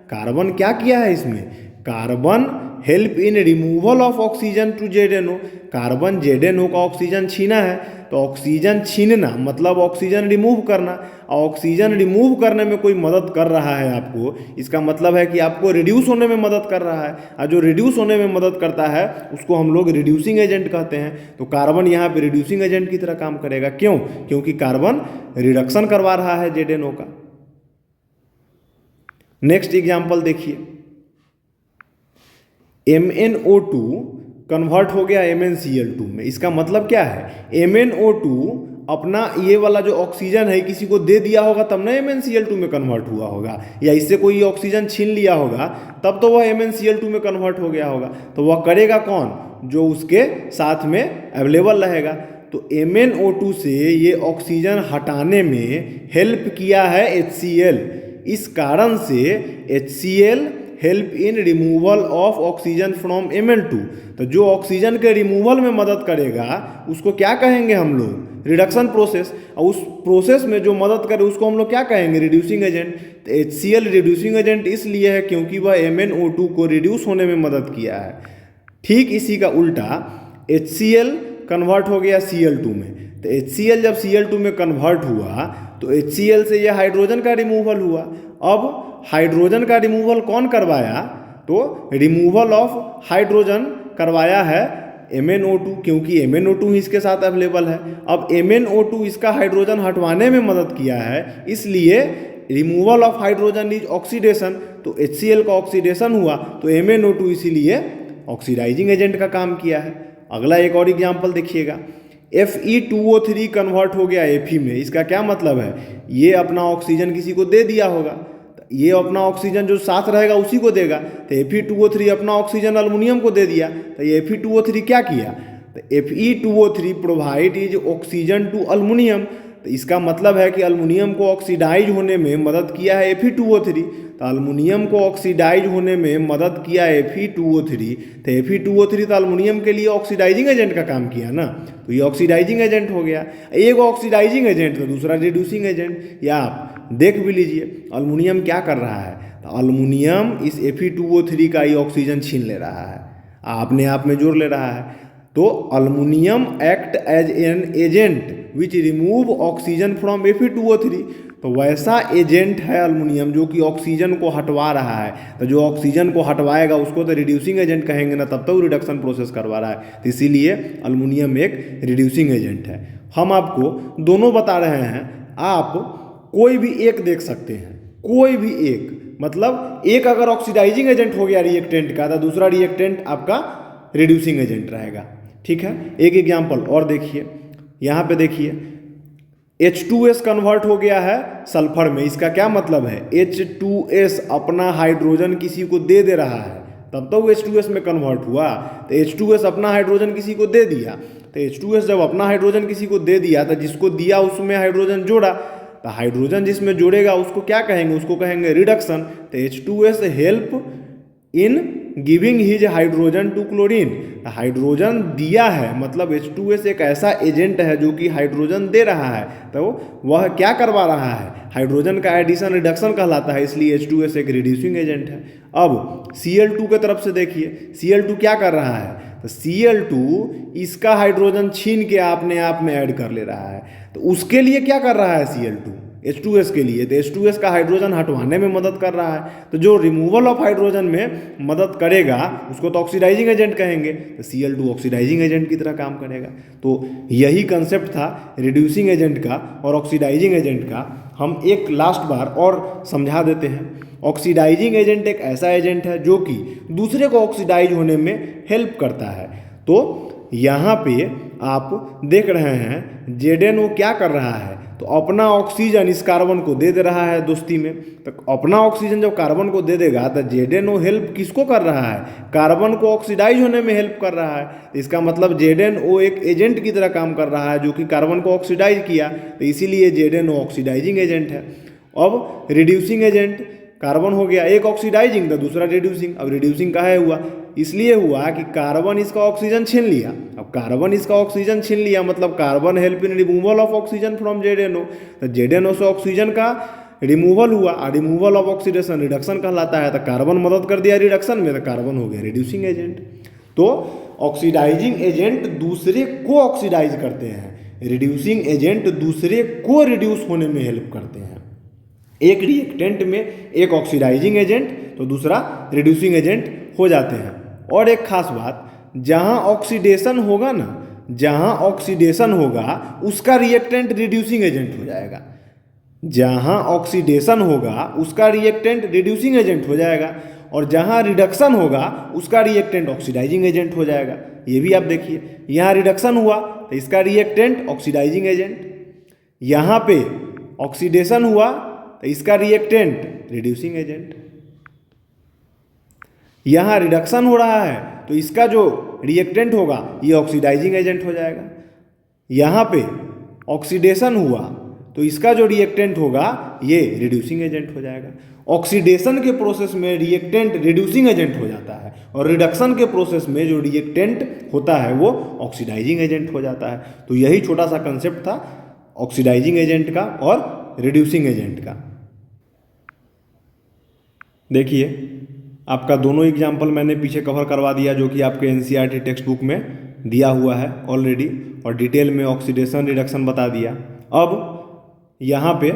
कार्बन क्या किया है इसमें? Carbon help in removal of oxygen to ZnO। Carbon ZnO का ऑक्सीजन छीना है, तो ऑक्सीजन छीनना मतलब ऑक्सीजन रिमूव करना, और ऑक्सीजन रिमूव करने में कोई मदद कर रहा है आपको, इसका मतलब है कि आपको रिड्यूस होने में मदद कर रहा है, और जो रिड्यूस होने में मदद करता है उसको हम लोग रिड्यूसिंग एजेंट कहते हैं। तो कार्बन यहाँ पे रिड्यूसिंग एजेंट की तरह काम करेगा। क्यों? क्योंकि कार्बन रिडक्शन करवा रहा है ZnO का। नेक्स्ट एग्जाम्पल देखिए, MnO2 कन्वर्ट हो गया MnCl2 में। इसका मतलब क्या है? MnO2 अपना ये वाला जो ऑक्सीजन है किसी को दे दिया होगा तब ना MnCl2 में कन्वर्ट हुआ होगा, या इससे कोई ऑक्सीजन छीन लिया होगा तब तो वह MnCl2 में कन्वर्ट हो गया होगा। तो वह करेगा कौन? जो उसके साथ में अवेलेबल रहेगा। तो MnO2 से ये ऑक्सीजन हटाने में हेल्प किया है HCl। इस कारण से HCl help in removal of oxygen from Mn2। तो जो ऑक्सीजन के रिमूवल में मदद करेगा उसको क्या कहेंगे हम लोग? Reduction process. और उस प्रोसेस में जो मदद करे उसको हम लोग क्या कहेंगे? Reducing agent. तो HCl रिड्यूसिंग एजेंट इसलिए है क्योंकि वह MnO2 को रिड्यूस होने में मदद किया है। ठीक इसी का उल्टा HCl कन्वर्ट हो गया Cl2 में। तो HCl जब Cl2 में कन्वर्ट हुआ तो HCl से यह हाइड्रोजन का रिमूवल हुआ। अब हाइड्रोजन का रिमूवल कौन करवाया? तो रिमूवल ऑफ हाइड्रोजन करवाया है MnO2, क्योंकि MnO2 इसके साथ अवेलेबल है। अब MnO2 इसका हाइड्रोजन हटवाने में मदद किया है, इसलिए removal of hydrogen is oxidation. तो HCl का ऑक्सीडेशन हुआ तो MnO2 इसीलिए ऑक्सीडाइजिंग एजेंट का काम किया है। अगला एक और एग्जाम्पल देखिएगा, Fe2O3 कन्वर्ट हो गया Fe में। इसका क्या मतलब है? ये अपना ऑक्सीजन किसी को दे दिया होगा, ये अपना ऑक्सीजन जो साथ रहेगा उसी को देगा। तो Fe2O3 अपना ऑक्सीजन अल्युमिनियम को दे दिया, तो ये Fe2O3 क्या किया? तो Fe2O3 provide is oxygen to aluminium. तो इसका मतलब है कि अल्युमिनियम को ऑक्सीडाइज होने में मदद किया है Fe2O3। तो अल्युमिनियम को ऑक्सीडाइज होने में मदद किया Fe2O3। तो Fe2O3 तो अल्युमिनियम के लिए ऑक्सीडाइजिंग एजेंट का काम किया ना, तो ये ऑक्सीडाइजिंग एजेंट हो गया। एक ऑक्सीडाइजिंग एजेंट तो दूसरा रिड्यूसिंग एजेंट। या आप देख भी लीजिए अल्युमिनियम क्या कर रहा है, तो अल्युमिनियम इस Fe2O3 का ही ऑक्सीजन छीन ले रहा है, अपने आप में जोड़ ले रहा है। तो aluminium act as an agent which remove oxygen from Fe2O3। तो वैसा एजेंट है अल्युमिनियम जो कि ऑक्सीजन को हटवा रहा है। तो जो ऑक्सीजन को हटवाएगा उसको तो रिड्यूसिंग एजेंट कहेंगे ना, तब तो वो रिडक्शन प्रोसेस करवा रहा है। तो इसीलिए अल्युमिनियम एक रिड्यूसिंग एजेंट है। हम आपको दोनों बता रहे हैं, आप कोई भी एक देख सकते हैं, कोई भी एक। मतलब एक अगर ऑक्सीडाइजिंग एजेंट हो गया रिएक्टेंट का, तो दूसरा रिएक्टेंट आपका रिड्यूसिंग एजेंट रहेगा। ठीक है, एक एग्जाम्पल और देखिए, यहाँ पे देखिए H2S कन्वर्ट हो गया है सल्फर में। इसका क्या मतलब है? H2S अपना हाइड्रोजन किसी को दे रहा है, तब तो वो H2S में कन्वर्ट हुआ। तो H2S अपना हाइड्रोजन किसी को दे दिया। तो H2S जब अपना हाइड्रोजन किसी को दे दिया, तो जिसको दिया उसमें हाइड्रोजन जोड़ा, तो हाइड्रोजन जिसमें जोड़ेगा उसको क्या कहेंगे? उसको कहेंगे रिडक्शन। तो H2S help in giving his hydrogen to chlorine. Hydrogen दिया है, मतलब H2S एक ऐसा एजेंट है जो कि हाइड्रोजन दे रहा है, तो वह क्या करवा रहा है? हाइड्रोजन का एडिशन रिडक्शन कहलाता है, इसलिए H2S एक रिड्यूसिंग एजेंट है। अब Cl2 के तरफ से देखिए, Cl2 क्या कर रहा है? तो Cl2 इसका हाइड्रोजन छीन के अपने आप में ऐड कर ले रहा है। तो उसके लिए क्या कर रहा है Cl2? H2S के लिए तो H2S का हाइड्रोजन हटवाने में मदद कर रहा है। तो जो रिमूवल ऑफ हाइड्रोजन में मदद करेगा उसको तो ऑक्सीडाइजिंग एजेंट कहेंगे। तो Cl2 ऑक्सीडाइजिंग एजेंट की तरह काम करेगा। तो यही कंसेप्ट था रिड्यूसिंग एजेंट का और ऑक्सीडाइजिंग एजेंट का। हम एक लास्ट बार और समझा देते हैं। ऑक्सीडाइजिंग एजेंट एक ऐसा एजेंट है जो कि दूसरे को ऑक्सीडाइज होने में हेल्प करता है। तो यहाँ पे आप देख रहे हैं ZnO क्या कर रहा है, तो अपना ऑक्सीजन इस कार्बन को दे रहा है दोस्ती में। तो अपना ऑक्सीजन जब कार्बन को दे देगा तो ZnO हेल्प किसको कर रहा है, कार्बन को ऑक्सीडाइज होने में हेल्प कर रहा है। इसका मतलब ZnO एक एजेंट की तरह काम कर रहा है जो कि कार्बन को ऑक्सीडाइज किया, तो इसीलिए ZnO ऑक्सीडाइजिंग एजेंट है। अब रिड्यूसिंग एजेंट, कार्बन हो गया एक ऑक्सीडाइजिंग तो दूसरा रिड्यूसिंग। अब रिड्यूसिंग काहे हुआ, इसलिए हुआ कि कार्बन इसका ऑक्सीजन छीन लिया। अब कार्बन इसका ऑक्सीजन छीन लिया मतलब carbon help in removal of oxygen from ZnO, तो ZnO से ऑक्सीजन का रिमूवल हुआ और रिमूवल ऑफ ऑक्सीडेशन रिडक्शन कहलाता है। तो कार्बन मदद कर दिया रिडक्शन में, तो कार्बन हो गया रिड्यूसिंग एजेंट। तो ऑक्सीडाइजिंग एजेंट दूसरे को ऑक्सीडाइज करते हैं, रिड्यूसिंग एजेंट दूसरे को रिड्यूस होने में हेल्प करते हैं। एक रिएक्टेंट में एक ऑक्सीडाइजिंग एजेंट तो दूसरा रिड्यूसिंग एजेंट हो जाते हैं। और एक खास बात, जहां ऑक्सीडेशन होगा ना, जहां ऑक्सीडेशन होगा उसका रिएक्टेंट रिड्यूसिंग एजेंट हो जाएगा। जहां ऑक्सीडेशन होगा उसका रिएक्टेंट रिड्यूसिंग एजेंट हो जाएगा, और जहां रिडक्शन होगा उसका रिएक्टेंट ऑक्सीडाइजिंग एजेंट हो जाएगा। ये भी आप देखिए, यहाँ रिडक्शन हुआ तो इसका रिएक्टेंट ऑक्सीडाइजिंग एजेंट, यहाँ पे ऑक्सीडेशन हुआ तो इसका रिएक्टेंट रिड्यूसिंग एजेंट, यहाँ रिडक्शन हो रहा है तो इसका जो रिएक्टेंट होगा ये ऑक्सीडाइजिंग एजेंट हो जाएगा। यहाँ पे ऑक्सीडेशन हुआ तो इसका जो रिएक्टेंट होगा ये रिड्यूसिंग एजेंट हो जाएगा। ऑक्सीडेशन के प्रोसेस में रिएक्टेंट रिड्यूसिंग एजेंट हो जाता है, और रिडक्शन के प्रोसेस में जो रिएक्टेंट होता है वो ऑक्सीडाइजिंग एजेंट हो जाता है। तो यही छोटा सा कंसेप्ट था ऑक्सीडाइजिंग एजेंट का और रिड्यूसिंग एजेंट का। देखिए आपका दोनों एग्जाम्पल मैंने पीछे कवर करवा दिया जो कि आपके NCERT टेक्स्ट बुक में दिया हुआ है ऑलरेडी, और डिटेल में ऑक्सीडेशन रिडक्शन बता दिया। अब यहाँ पे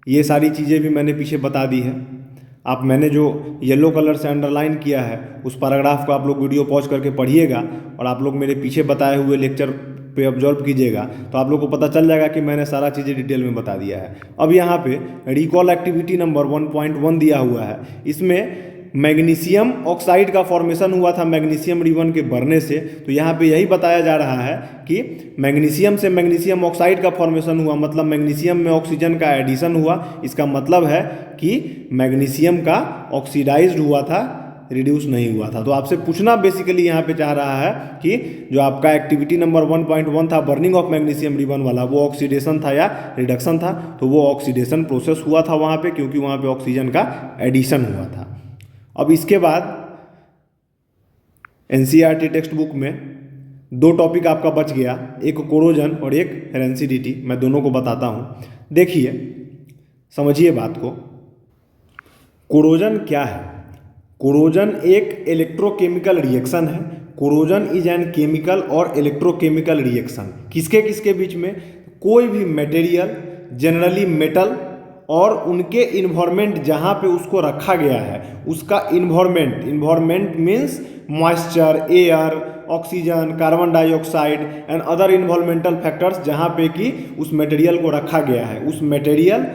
ये सारी चीज़ें भी मैंने पीछे बता दी है। मैंने जो येलो कलर से अंडरलाइन किया है उस पैराग्राफ को आप लोग वीडियो पॉज करके पढ़िएगा, और आप लोग मेरे पीछे बताए हुए लेक्चर पे ऑब्जर्व कीजिएगा तो आप लोग को पता चल जाएगा कि मैंने सारा चीज़ें डिटेल में बता दिया है। अब यहाँ पे रिकॉल एक्टिविटी नंबर 1.1 दिया हुआ है। इसमें मैग्नीशियम ऑक्साइड का फॉर्मेशन हुआ था मैग्नीशियम रिबन के बढ़ने से, तो यहाँ पे यही बताया जा रहा है कि मैग्नीशियम से मैग्नीशियम ऑक्साइड का फॉर्मेशन हुआ, मतलब मैग्नीशियम में ऑक्सीजन का एडिशन हुआ। इसका मतलब है कि मैग्नीशियम का ऑक्सीडाइज्ड हुआ था, रिड्यूस नहीं हुआ था। तो आपसे पूछना बेसिकली यहाँ पे चाह रहा है कि जो आपका एक्टिविटी नंबर 1.1 था बर्निंग ऑफ मैग्नीशियम रिबन वाला, वो ऑक्सीडेशन था या रिडक्शन था, तो वो ऑक्सीडेशन प्रोसेस हुआ था वहाँ पे, क्योंकि वहाँ पे ऑक्सीजन का एडिशन हुआ था। अब इसके बाद NCERT टेक्स्ट बुक में दो टॉपिक आपका बच गया, एक कोरोजन और एक रेंसिडिटी। मैं दोनों को बताता हूँ, देखिए समझिए बात को। कोरोजन क्या है? कोरोजन एक इलेक्ट्रोकेमिकल रिएक्शन है। कोरोजन इज एन केमिकल और इलेक्ट्रोकेमिकल रिएक्शन। किसके किसके बीच में? कोई भी मटेरियल, जनरली मेटल, और उनके इन्वायरमेंट जहाँ पे उसको रखा गया है उसका environment means moisture, air, oxygen, carbon dioxide and other environmental factors, जहाँ पे कि उस मटेरियल को रखा गया है, उस मटेरियल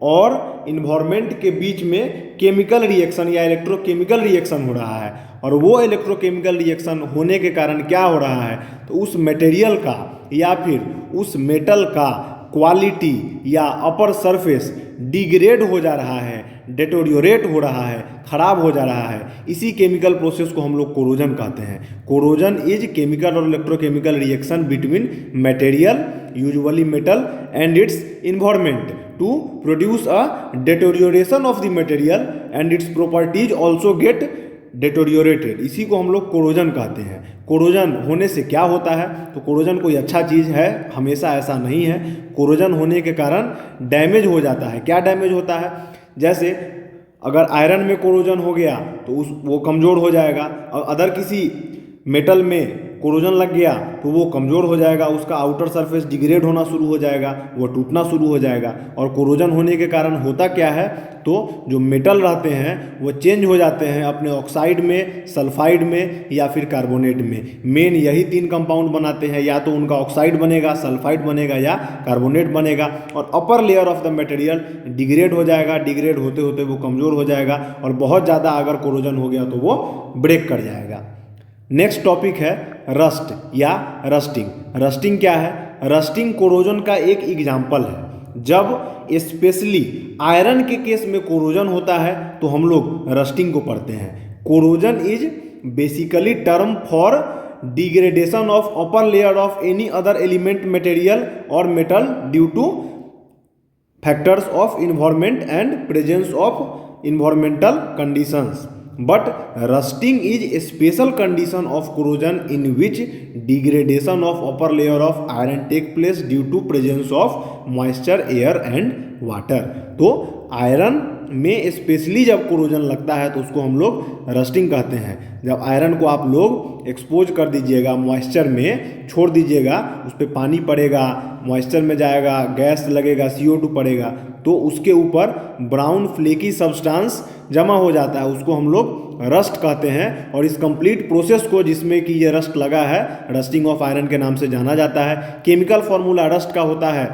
और इन्वायरमेंट के बीच में केमिकल रिएक्शन या इलेक्ट्रोकेमिकल रिएक्शन हो रहा है। और वो इलेक्ट्रोकेमिकल रिएक्शन होने के कारण क्या हो रहा है, तो उस मटेरियल का या फिर उस मेटल का क्वालिटी या अपर सरफेस डिग्रेड हो जा रहा है, डेटोरियोरेट हो रहा है, खराब हो जा रहा है। इसी केमिकल प्रोसेस को हम लोग कोरोजन कहते हैं। कोरोजन इज केमिकल और electrochemical reaction between material, usually metal, and its environment to produce a deterioration of the material and its properties also get deteriorated. इसी को हम लोग कोरोजन कहते हैं। कोरोजन होने से क्या होता है, तो कोरोजन कोई अच्छा चीज़ है, हमेशा ऐसा नहीं है। कोरोजन होने के कारण डैमेज हो जाता है। क्या डैमेज होता है? जैसे अगर आयरन में कोरोजन हो गया तो वो कमज़ोर हो जाएगा, और अदर किसी मेटल में कोरोजन लग गया तो वो कमज़ोर हो जाएगा, उसका आउटर सरफेस डिग्रेड होना शुरू हो जाएगा, वो टूटना शुरू हो जाएगा। और कोरोजन होने के कारण होता क्या है, तो जो मेटल रहते हैं वो चेंज हो जाते हैं अपने ऑक्साइड में, सल्फाइड में या फिर कार्बोनेट में। मेन यही तीन कंपाउंड बनाते हैं, या तो उनका ऑक्साइड बनेगा, सल्फाइड बनेगा या कार्बोनेट बनेगा। और अपर layer of the material degrade हो जाएगा, डिग्रेड होते होते वो कमज़ोर हो जाएगा, और बहुत ज़्यादा अगर कोरोजन हो गया तो वो ब्रेक कर जाएगा। नेक्स्ट टॉपिक है रस्ट या रस्टिंग। रस्टिंग क्या है? रस्टिंग कोरोजन का एक एग्जाम्पल है। जब स्पेशली आयरन के केस में कोरोजन होता है तो हम लोग रस्टिंग को पढ़ते हैं। Corrosion is basically term for degradation of upper layer of any other element, material और metal due to factors of environment and presence of environmental conditions. But rusting is a special condition of corrosion in which degradation of upper layer of iron take place due to presence of moisture, air and water। तो iron में specially जब corrosion लगता है तो उसको हम लोग rusting कहते हैं। जब आयरन को आप लोग एक्सपोज कर दीजिएगा, मॉइस्चर में छोड़ दीजिएगा, उस पर पानी पड़ेगा, मॉइस्चर में जाएगा, गैस लगेगा, CO2 पड़ेगा, तो उसके ऊपर ब्राउन फ्लेकी सब्सटेंस जमा हो जाता है, उसको हम लोग रस्ट कहते हैं। और इस कंप्लीट प्रोसेस को जिसमें कि ये रस्ट लगा है, रस्टिंग ऑफ आयरन के नाम से जाना जाता है। केमिकल फॉर्मूला रस्ट का होता है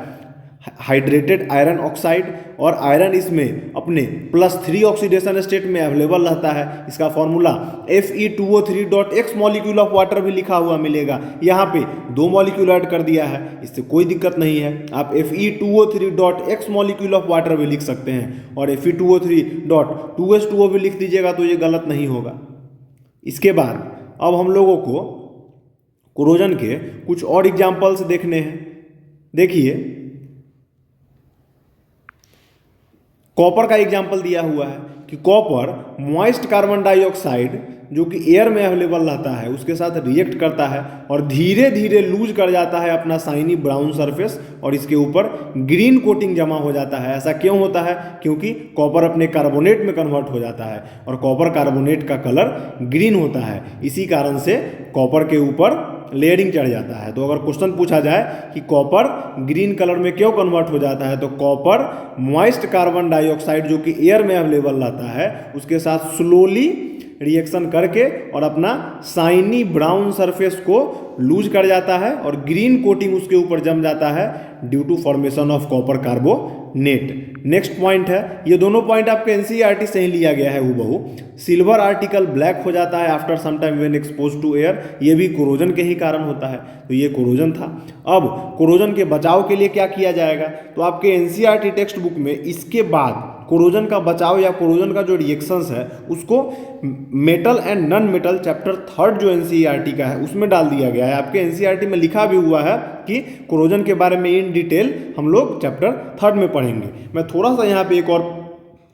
हाइड्रेटेड आयरन ऑक्साइड, और आयरन इसमें अपने +3 ऑक्सीडेशन स्टेट में अवेलेबल रहता है। इसका formula Fe2O3.x molecule of water भी लिखा हुआ मिलेगा। यहाँ पे 2 मॉलिक्यूल ऐड कर दिया है, इससे कोई दिक्कत नहीं है। आप Fe2O3.x मॉलिक्यूल ऑफ वाटर भी लिख सकते हैं, और Fe2O3.2H2O भी लिख दीजिएगा तो ये गलत नहीं होगा। इसके बाद अब हम लोगों को कोरोजन के कुछ और एग्जाम्पल्स देखने हैं। देखिए, कॉपर का एग्जाम्पल दिया हुआ है कि कॉपर मॉइस्ट कार्बन डाइऑक्साइड जो कि एयर में अवेलेबल रहता है उसके साथ रिएक्ट करता है और धीरे धीरे लूज कर जाता है अपना शाइनी ब्राउन सरफेस, और इसके ऊपर ग्रीन कोटिंग जमा हो जाता है। ऐसा क्यों होता है? क्योंकि कॉपर अपने कार्बोनेट में कन्वर्ट हो जाता है और कॉपर कार्बोनेट का कलर ग्रीन होता है। इसी कारण से कॉपर के ऊपर लेयरिंग चढ़ जाता है। तो अगर क्वेश्चन पूछा जाए कि कॉपर ग्रीन कलर में क्यों कन्वर्ट हो जाता है, तो कॉपर मॉइस्ट कार्बन डाइऑक्साइड जो कि एयर में अवेलेबल रहता है उसके साथ स्लोली रिएक्शन करके और अपना शाइनी ब्राउन सरफेस को लूज कर जाता है और ग्रीन कोटिंग उसके ऊपर जम जाता है due to formation of copper carbonate. Next point है, ये दोनों पॉइंट आपके एनसीईआरटी से ही लिया गया है हूबहू। सिल्वर आर्टिकल ब्लैक हो जाता है after some time when expose to air, ये भी कोरोजन के ही कारण होता है। तो ये कोरोजन था। अब कोरोजन के बचाव के लिए क्या किया जाएगा? तो आपके एनसीईआरटी टेक्स्ट बुक में इसके बाद कोरोजन का बचाव या कोरोजन का जो रिएक्शंस है उसको metal and non metal chapter 3 जो एनसीईआरटी का है उसमें डाल दिया गया है। आपके एनसीईआरटी में लिखा भी हुआ है कि कोरोजन के बारे में इन डिटेल हम लोग चैप्टर 3 में पढ़ेंगे। मैं थोड़ा सा यहाँ पे एक और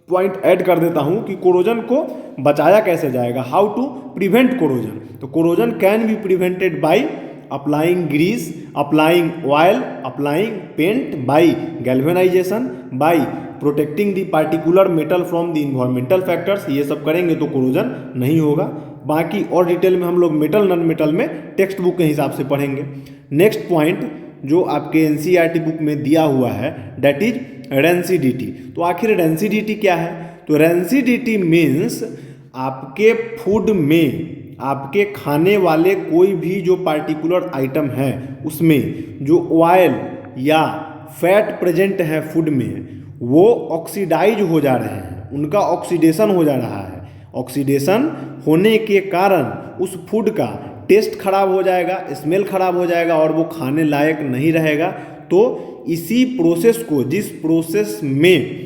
पॉइंट ऐड कर देता हूँ कि कोरोजन को बचाया कैसे जाएगा, हाउ टू प्रिवेंट कोरोजन। तो corrosion can be prevented by applying grease, applying oil, applying paint, by galvanisation, by protecting the particular metal from the environmental factors. ये सब करेंगे तो कोरोजन नहीं होगा। बाकी और डिटेल में हम लोग मेटल नॉन मेटल में टेक्स्ट बुक के हिसाब से पढ़ेंगे। नेक्स्ट पॉइंट जो आपके एनसीईआरटी बुक में दिया हुआ है दैट इज रेंसिडिटी। तो आखिर रेंसिडिटी क्या है? तो रेंसिडिटी मीन्स आपके फूड में, आपके खाने वाले कोई भी जो पार्टिकुलर आइटम है उसमें जो ऑयल या फैट प्रेजेंट है फूड में वो ऑक्सीडाइज हो जा रहे हैं, उनका ऑक्सीडेशन हो जा रहा है। ऑक्सीडेशन होने के कारण उस फूड का टेस्ट खराब हो जाएगा, स्मेल खराब हो जाएगा और वो खाने लायक नहीं रहेगा। तो इसी प्रोसेस को, जिस प्रोसेस में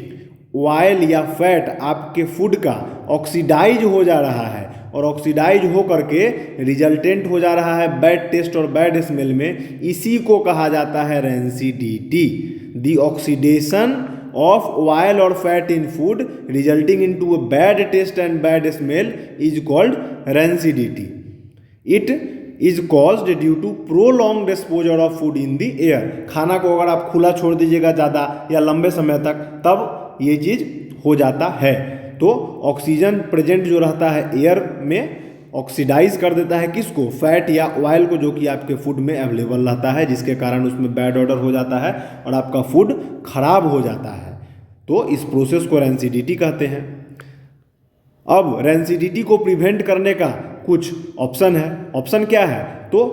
ऑयल या फैट आपके फूड का ऑक्सीडाइज हो जा रहा है और ऑक्सीडाइज हो करके रिजल्टेंट हो जा रहा है बैड टेस्ट और बैड स्मेल में, इसी को कहा जाता है rancidity. The oxidation of oil or fat in food resulting into a bad taste and bad smell is called rancidity. It is caused due to prolonged exposure of food in the air. खाना को अगर आप खुला छोड़ दीजिएगा ज़्यादा या लंबे समय तक तब ये चीज़ हो जाता है। तो ऑक्सीजन प्रेजेंट जो रहता है एयर में ऑक्सीडाइज कर देता है किसको? फैट या ऑयल को, जो कि आपके फूड में अवेलेबल रहता है, जिसके कारण उसमें बैड ऑर्डर हो जाता है और आपका फूड खराब हो जाता है। तो इस प्रोसेस को रेंसिडिटी कहते हैं। अब रेंसिडिटी को प्रिवेंट करने का कुछ ऑप्शन है। ऑप्शन क्या है? तो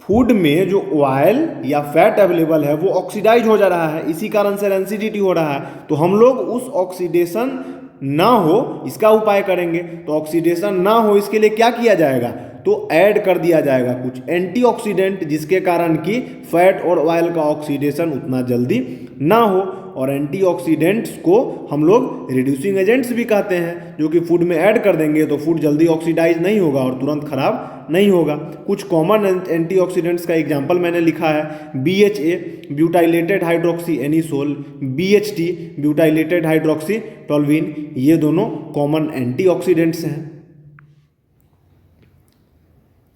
फूड में जो ऑयल या फैट अवेलेबल है वो ऑक्सीडाइज हो जा रहा है, इसी कारण से रेंसिडिटी हो रहा है। तो हम लोग उस ऑक्सीडेशन ना हो इसका उपाय करेंगे। तो ऑक्सीडेशन ना हो इसके लिए क्या किया जाएगा? तो ऐड कर दिया जाएगा कुछ एंटीऑक्सीडेंट, जिसके कारण कि फैट और ऑयल का ऑक्सीडेशन उतना जल्दी ना हो। और एंटीऑक्सीडेंट्स को हम लोग रिड्यूसिंग एजेंट्स भी कहते हैं, जो कि फूड में ऐड कर देंगे तो फूड जल्दी ऑक्सीडाइज नहीं होगा और तुरंत खराब नहीं होगा। कुछ कॉमन एंटीऑक्सीडेंट्स का एग्जांपल मैंने लिखा है, BHA butylated hydroxy anisole, BHT butylated hydroxy toluene, ये दोनों कॉमन एंटीऑक्सीडेंट्स हैं।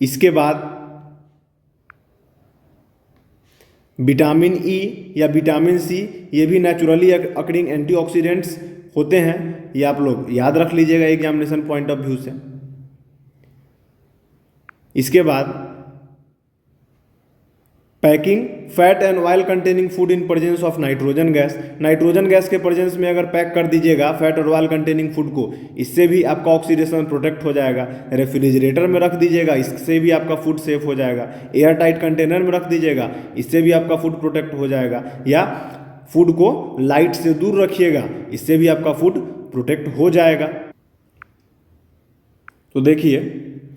इसके बाद विटामिन ई या विटामिन सी, ये भी नेचुरली अकरिंग एंटीऑक्सीडेंट्स होते हैं, ये आप लोग याद रख लीजिएगा एग्जामिनेशन पॉइंट ऑफ व्यू से। इसके बाद packing fat and oil containing food in presence of nitrogen gas, nitrogen gas के प्रेजेंस में अगर पैक कर दीजिएगा फैट और ऑयल कंटेनिंग फूड को, इससे भी आपका ऑक्सीडेशन प्रोटेक्ट हो जाएगा। रेफ्रिजरेटर में रख दीजिएगा, इससे भी आपका फूड सेफ हो जाएगा। एयर टाइट कंटेनर में रख दीजिएगा, इससे भी आपका फूड प्रोटेक्ट हो जाएगा। या फूड को लाइट से दूर रखिएगा, इससे भी आपका फूड प्रोटेक्ट हो जाएगा। तो देखिए,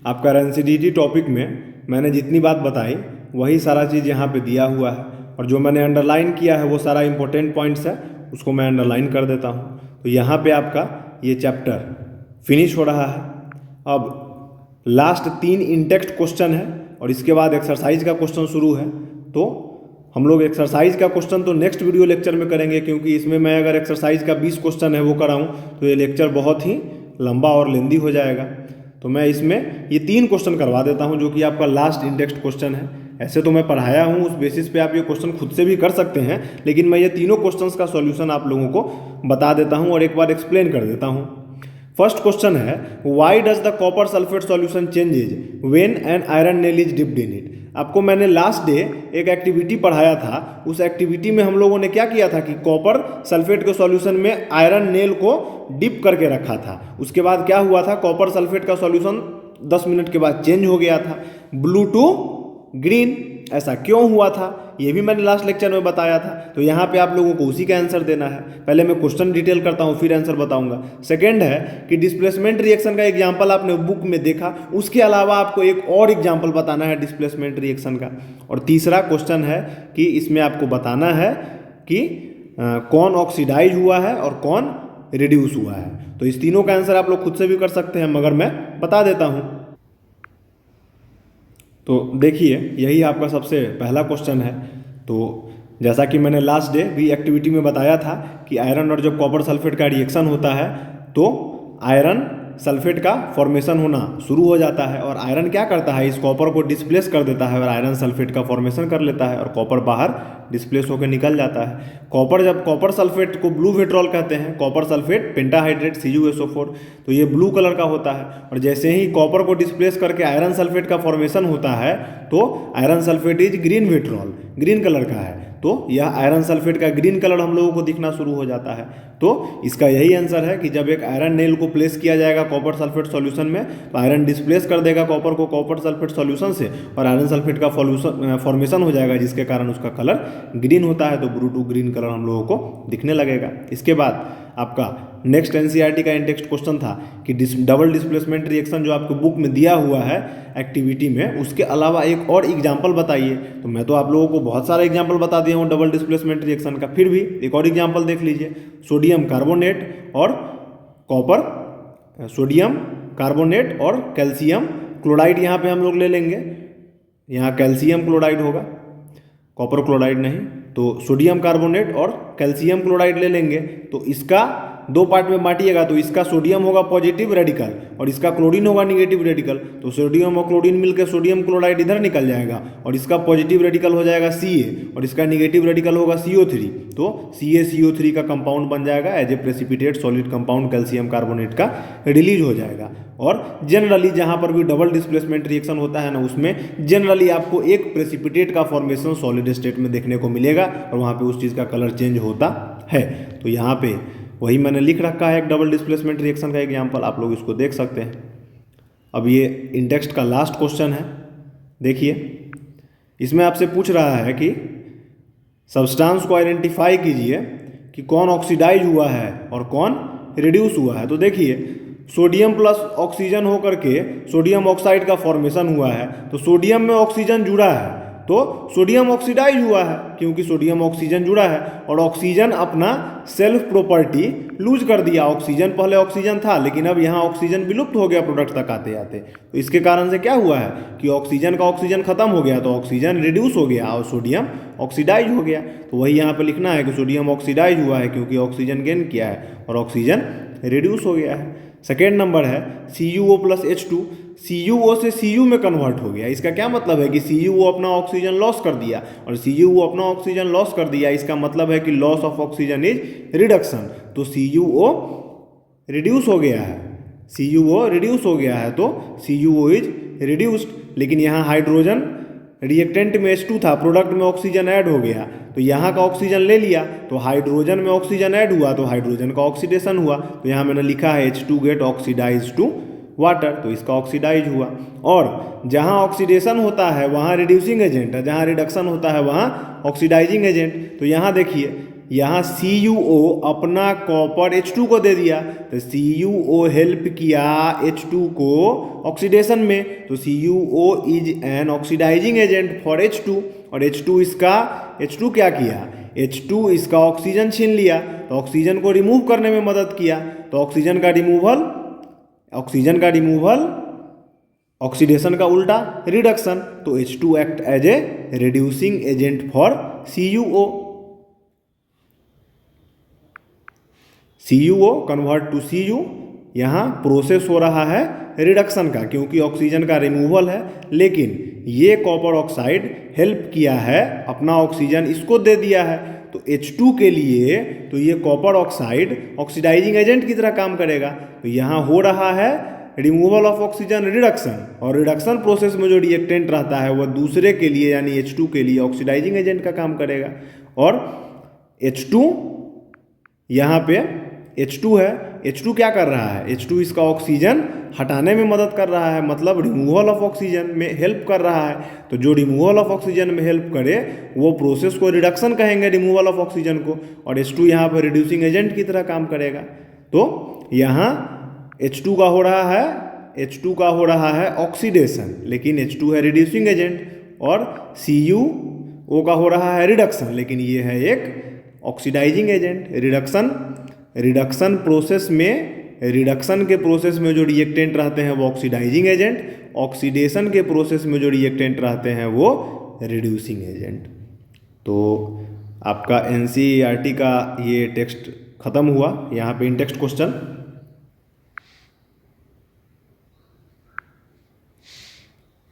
आपका रेंसिडिटी टॉपिक में मैंने जितनी बात बताई वही सारा चीज़ यहाँ पे दिया हुआ है, और जो मैंने अंडरलाइन किया है वो सारा इंपॉर्टेंट पॉइंट्स है, उसको मैं अंडरलाइन कर देता हूँ। तो यहाँ पे आपका ये चैप्टर फिनिश हो रहा है। अब लास्ट 3 इंटेक्स्ट क्वेश्चन है और इसके बाद एक्सरसाइज का क्वेश्चन शुरू है। तो हम लोग एक्सरसाइज का क्वेश्चन तो नेक्स्ट वीडियो लेक्चर में करेंगे, क्योंकि इसमें मैं अगर एक्सरसाइज का 20 क्वेश्चन है वो कराऊँ तो ये लेक्चर बहुत ही लंबा और लेंदी हो जाएगा। तो मैं इसमें ये 3 क्वेश्चन करवा देता हूँ, जो कि आपका लास्ट इंडेक्स्ड क्वेश्चन है। ऐसे तो मैं पढ़ाया हूँ, उस बेसिस पे आप ये क्वेश्चन खुद से भी कर सकते हैं, लेकिन मैं ये तीनों क्वेश्चंस का सॉल्यूशन आप लोगों को बता देता हूँ और एक बार एक्सप्लेन कर देता हूँ। फर्स्ट क्वेश्चन है, why does the copper sulphate solution changes when an iron nail is dipped in it. आपको मैंने लास्ट डे एक एक्टिविटी पढ़ाया था, उस एक्टिविटी में हम लोगों ने क्या किया था कि कॉपर सल्फेट के सॉल्यूशन में आयरन नेल को डिप करके रखा था। उसके बाद क्या हुआ था, कॉपर सल्फेट का सॉल्यूशन 10 मिनट के बाद चेंज हो गया था, ब्लू टू ग्रीन। ऐसा क्यों हुआ था ये भी मैंने लास्ट लेक्चर में बताया था। तो यहाँ पे आप लोगों को उसी का आंसर देना है। पहले मैं क्वेश्चन डिटेल करता हूँ, फिर आंसर बताऊंगा। सेकंड है कि डिस्प्लेसमेंट रिएक्शन का एग्जांपल आपने बुक में देखा, उसके अलावा आपको एक और एग्जांपल बताना है डिस्प्लेसमेंट रिएक्शन का। और तीसरा क्वेश्चन है कि इसमें आपको बताना है कि कौन ऑक्सीडाइज हुआ है और कौन रिड्यूस हुआ है। तो इस तीनों का आंसर आप लोग खुद से भी कर सकते हैं, मगर मैं बता देता हूँ। तो देखिए, यही आपका सबसे पहला क्वेश्चन है। तो जैसा कि मैंने लास्ट डे भी एक्टिविटी में बताया था कि आयरन और जब कॉपर सल्फेट का रिएक्शन होता है तो आयरन सल्फेट का फॉर्मेशन होना शुरू हो जाता है, और आयरन क्या करता है, इस कॉपर को डिस्प्लेस कर देता है और आयरन सल्फेट का फॉर्मेशन कर लेता है और कॉपर बाहर डिस्प्लेस होकर निकल जाता है। जब कॉपर सल्फेट को ब्लू विट्रॉल कहते हैं, कॉपर सल्फेट पेंटाहाइड्रेट CuSO4, तो ये ब्लू कलर का होता है। और जैसे ही कॉपर को डिस्प्लेस करके आयरन सल्फेट का फॉर्मेशन होता है तो iron sulphate is green vitriol, green colour का है। तो यह आयरन सल्फेट का ग्रीन कलर हम लोगों को दिखना शुरू हो जाता है। तो इसका यही आंसर है कि जब एक आयरन नेल को प्लेस किया जाएगा कॉपर सल्फेट सॉल्यूशन में, तो आयरन डिस्प्लेस कर देगा कॉपर को कॉपर सल्फेट सॉल्यूशन से और आयरन सल्फेट का फॉर्मेशन हो जाएगा, जिसके कारण उसका कलर ग्रीन होता है। तो ब्लू टू ग्रीन कलर हम लोगों को दिखने लगेगा। इसके बाद आपका नेक्स्ट NCERT का इंटेक्स्ट क्वेश्चन था कि डबल डिस्प्लेसमेंट रिएक्शन जो आपको बुक में दिया हुआ है एक्टिविटी में, उसके अलावा एक और एग्जाम्पल बताइए। तो मैं तो आप लोगों को बहुत सारा एग्जाम्पल बता दिया हूँ डबल डिस्प्लेसमेंट रिएक्शन का, फिर भी एक और एग्जाम्पल देख लीजिए। सोडियम कार्बोनेट और कॉपर, सोडियम कार्बोनेट और कैल्शियम क्लोराइड यहाँ पे हम लोग ले लेंगे। यहाँ कैल्शियम क्लोराइड होगा, कॉपर क्लोराइड नहीं। तो सोडियम कार्बोनेट और कैल्शियम क्लोराइड ले लेंगे। तो इसका 2 पार्ट में बांटिएगा, तो इसका सोडियम होगा पॉजिटिव रेडिकल और इसका क्लोरीन होगा निगेटिव रेडिकल। तो सोडियम और क्लोरीन मिलकर सोडियम क्लोराइड इधर निकल जाएगा और इसका पॉजिटिव रेडिकल हो जाएगा Ca और इसका निगेटिव रेडिकल होगा CO3। तो CaCO3 का कंपाउंड बन जाएगा, as a precipitate solid compound calcium carbonate का रिलीज हो जाएगा। और जनरली जहाँ पर भी डबल डिस्प्लेसमेंट रिएक्शन होता है ना, उसमें जनरली आपको एक प्रेसिपिटेट का फॉर्मेशन सॉलिड स्टेट में देखने को मिलेगा और वहाँ पे उस चीज़ का कलर चेंज होता है। तो यहाँ पे वही मैंने लिख रखा है एक डबल डिस्प्लेसमेंट रिएक्शन का एग्जांपल, आप लोग इसको देख सकते हैं। अब ये इंटेक्स्ट का लास्ट क्वेश्चन है। देखिए, इसमें आपसे पूछ रहा है कि सब्सटेंस को आइडेंटिफाई कीजिए कि कौन ऑक्सीडाइज हुआ है और कौन रिड्यूस हुआ है। तो देखिए, सोडियम प्लस ऑक्सीजन होकर के सोडियम ऑक्साइड का फॉर्मेशन हुआ है, तो सोडियम में ऑक्सीजन जुड़ा है तो सोडियम ऑक्सीडाइज हुआ है, क्योंकि सोडियम ऑक्सीजन जुड़ा है और ऑक्सीजन अपना सेल्फ प्रॉपर्टी लूज कर दिया। ऑक्सीजन पहले ऑक्सीजन था, लेकिन अब यहाँ ऑक्सीजन विलुप्त हो गया प्रोडक्ट तक आते आते। तो इसके कारण से क्या हुआ है कि ऑक्सीजन का ऑक्सीजन खत्म हो गया, तो ऑक्सीजन रिड्यूस हो गया और सोडियम ऑक्सीडाइज हो गया। तो वही यहाँ पे लिखना है कि सोडियम ऑक्सीडाइज हुआ है क्योंकि ऑक्सीजन गेन किया है और ऑक्सीजन रिड्यूस हो गया है। सेकेंड नंबर है CuO प्लस H2, CuO से Cu में कन्वर्ट हो गया। इसका क्या मतलब है कि CuO अपना ऑक्सीजन लॉस कर दिया, और CuO अपना ऑक्सीजन लॉस कर दिया, इसका मतलब है कि loss of oxygen is reduction. तो CuO रिड्यूस हो गया है, CuO रिड्यूस हो गया है, तो CuO इज रिड्यूस्ड। लेकिन यहाँ हाइड्रोजन रिएक्टेंट में H2 था, प्रोडक्ट में ऑक्सीजन ऐड हो गया, तो यहाँ का ऑक्सीजन ले लिया, तो हाइड्रोजन में ऑक्सीजन ऐड हुआ, तो हाइड्रोजन का ऑक्सीडेशन हुआ। तो यहाँ मैंने लिखा है H2 gate oxidise to water, तो इसका ऑक्सीडाइज हुआ। और जहाँ ऑक्सीडेशन होता है वहाँ रिड्यूसिंग एजेंट है, जहाँ रिडक्शन होता है वहाँ ऑक्सीडाइजिंग एजेंट। तो यहाँ देखिए, यहाँ CuO अपना कॉपर H2 को दे दिया, तो CuO हेल्प किया H2 को ऑक्सीडेशन में, तो CuO is an oxidising agent for H2। और H2 क्या किया, H2 इसका ऑक्सीजन छीन लिया, तो ऑक्सीजन को रिमूव करने में मदद किया। तो ऑक्सीजन का रिमूवल ऑक्सीडेशन का उल्टा रिडक्शन, तो H2 act as a reducing agent for CuO। CuO convert to Cu, यहाँ प्रोसेस हो रहा है रिडक्शन का, क्योंकि ऑक्सीजन का रिमूवल है, लेकिन ये कॉपर ऑक्साइड हेल्प किया है, अपना ऑक्सीजन इसको दे दिया है। तो H2 के लिए तो ये कॉपर ऑक्साइड ऑक्सीडाइजिंग एजेंट की तरह काम करेगा। तो यहाँ हो रहा है रिमूवल ऑफ ऑक्सीजन रिडक्शन, और रिडक्शन प्रोसेस में जो रिएक्टेंट रहता है वह दूसरे के लिए यानी H2 के लिए ऑक्सीडाइजिंग एजेंट का काम करेगा। और H2 यहाँ पे H2 है, H2 क्या कर रहा है, H2 इसका ऑक्सीजन हटाने में मदद कर रहा है, मतलब रिमूवल ऑफ ऑक्सीजन में हेल्प कर रहा है। तो जो रिमूवल ऑफ ऑक्सीजन में हेल्प करे वो प्रोसेस को रिडक्शन कहेंगे, रिमूवल ऑफ ऑक्सीजन को, और H2 यहाँ पर रिड्यूसिंग एजेंट की तरह काम करेगा। तो यहाँ H2 का हो रहा है ऑक्सीडेशन, लेकिन H2 है रिड्यूसिंग एजेंट, और CuO का हो रहा है रिडक्शन, लेकिन ये है एक ऑक्सीडाइजिंग एजेंट। रिडक्शन के प्रोसेस में जो रिएक्टेंट रहते हैं वो ऑक्सीडाइजिंग एजेंट, ऑक्सीडेशन के प्रोसेस में जो रिएक्टेंट रहते हैं वो रिड्यूसिंग एजेंट। तो आपका NCERT का ये टेक्स्ट खत्म हुआ। यहाँ पे इन टेक्स्ट क्वेश्चन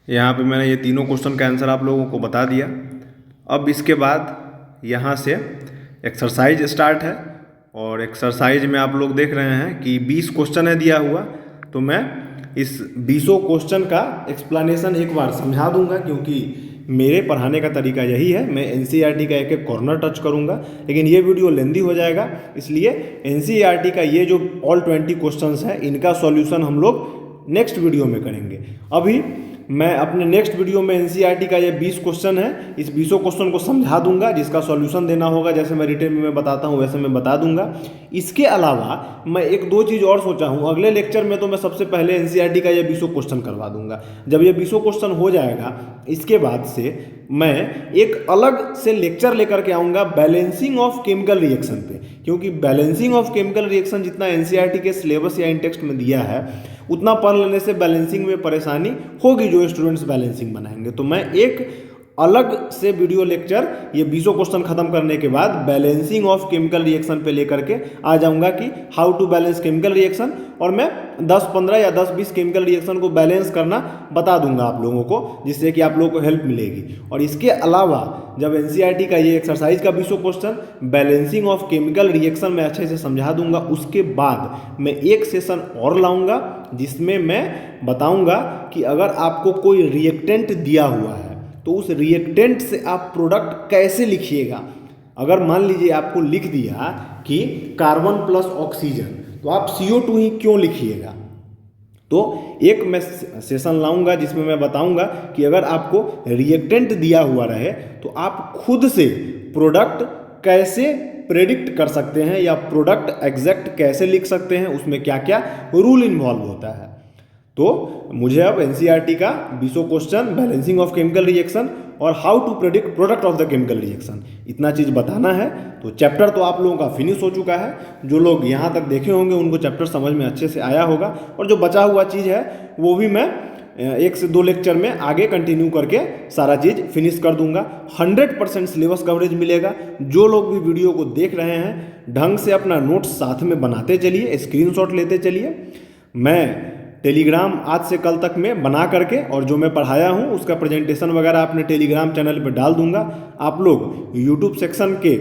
यहाँ पे मैंने ये तीनों क्वेश्चन का आंसर आप लोगों को बता दिया। अब इसके बाद यहाँ से एक्सरसाइज स्टार्ट है, और एक्सरसाइज में आप लोग देख रहे हैं कि 20 क्वेश्चन है दिया हुआ। तो मैं इस 20 क्वेश्चन का एक्सप्लेनेशन एक बार समझा दूंगा, क्योंकि मेरे पढ़ाने का तरीका यही है। मैं NCERT का एक एक कॉर्नर टच करूंगा, लेकिन ये वीडियो लेंदी हो जाएगा, इसलिए NCERT का ये जो ऑल 20 क्वेश्चंस है इनका सॉल्यूशन हम लोग नेक्स्ट वीडियो में करेंगे। अभी मैं अपने नेक्स्ट वीडियो में NCERT का ये 20 क्वेश्चन है, इस 20 क्वेश्चन को समझा दूंगा, जिसका सॉल्यूशन देना होगा जैसे मैं रिटेन में बताता हूँ वैसे मैं बता दूंगा। इसके अलावा मैं एक दो चीज़ और सोचा हूँ, अगले लेक्चर में तो मैं सबसे पहले NCERT का ये 20 क्वेश्चन करवा दूंगा। जब ये 20 क्वेश्चन हो जाएगा, इसके बाद से मैं एक अलग से लेक्चर लेकर के आऊँगा बैलेंसिंग ऑफ केमिकल रिएक्शन पे, क्योंकि बैलेंसिंग ऑफ केमिकल रिएक्शन जितना NCERT के सिलेबस या इन टेक्स्ट में दिया है उतना पढ़ लेने से बैलेंसिंग में परेशानी होगी जो स्टूडेंट्स बैलेंसिंग बनाएंगे। तो मैं एक अलग से वीडियो लेक्चर ये 20 क्वेश्चन खत्म करने के बाद बैलेंसिंग ऑफ केमिकल रिएक्शन पे लेकर के आ जाऊंगा कि how to balance chemical reaction, और मैं 10-15 या 10-20 केमिकल रिएक्शन को बैलेंस करना बता दूंगा आप लोगों को, जिससे कि आप लोगों को हेल्प मिलेगी। और इसके अलावा जब NCERT का ये एक्सरसाइज का 20 question balancing of chemical reaction में अच्छे से समझा दूंगा, उसके बाद मैं एक सेशन और लाऊंगा जिसमें मैं बताऊंगा कि अगर आपको कोई रिएक्टेंट दिया हुआ है तो उस रिएक्टेंट से आप प्रोडक्ट कैसे लिखिएगा। अगर मान लीजिए आपको लिख दिया कि कार्बन प्लस ऑक्सीजन, तो आप CO2 ही क्यों लिखिएगा। तो एक मैं सेशन लाऊंगा जिसमें मैं बताऊंगा कि अगर आपको रिएक्टेंट दिया हुआ रहे तो आप खुद से प्रोडक्ट कैसे प्रेडिक्ट कर सकते हैं या प्रोडक्ट एग्जैक्ट कैसे लिख सकते हैं, उसमें क्या क्या रूल इन्वॉल्व होता है। तो मुझे अब एनसीईआरटी का 20 question, balancing of chemical reaction और how to predict product of the chemical reaction, इतना चीज़ बताना है। तो चैप्टर तो आप लोगों का फिनिश हो चुका है। जो लोग यहाँ तक देखे होंगे उनको चैप्टर समझ में अच्छे से आया होगा, और जो बचा हुआ चीज़ है वो भी मैं 1 से 2 लेक्चर में आगे कंटिन्यू करके सारा चीज़ फिनिश कर दूंगा। 100% सिलेबस कवरेज मिलेगा। जो लोग भी वीडियो को देख रहे हैं ढंग से अपना नोट्स साथ में बनाते चलिए, स्क्रीनशॉट लेते चलिए। मैं टेलीग्राम आज से कल तक में बना करके और जो मैं पढ़ाया हूँ उसका प्रेजेंटेशन वगैरह अपने टेलीग्राम चैनल पर डाल दूंगा। आप लोग यूट्यूब सेक्शन के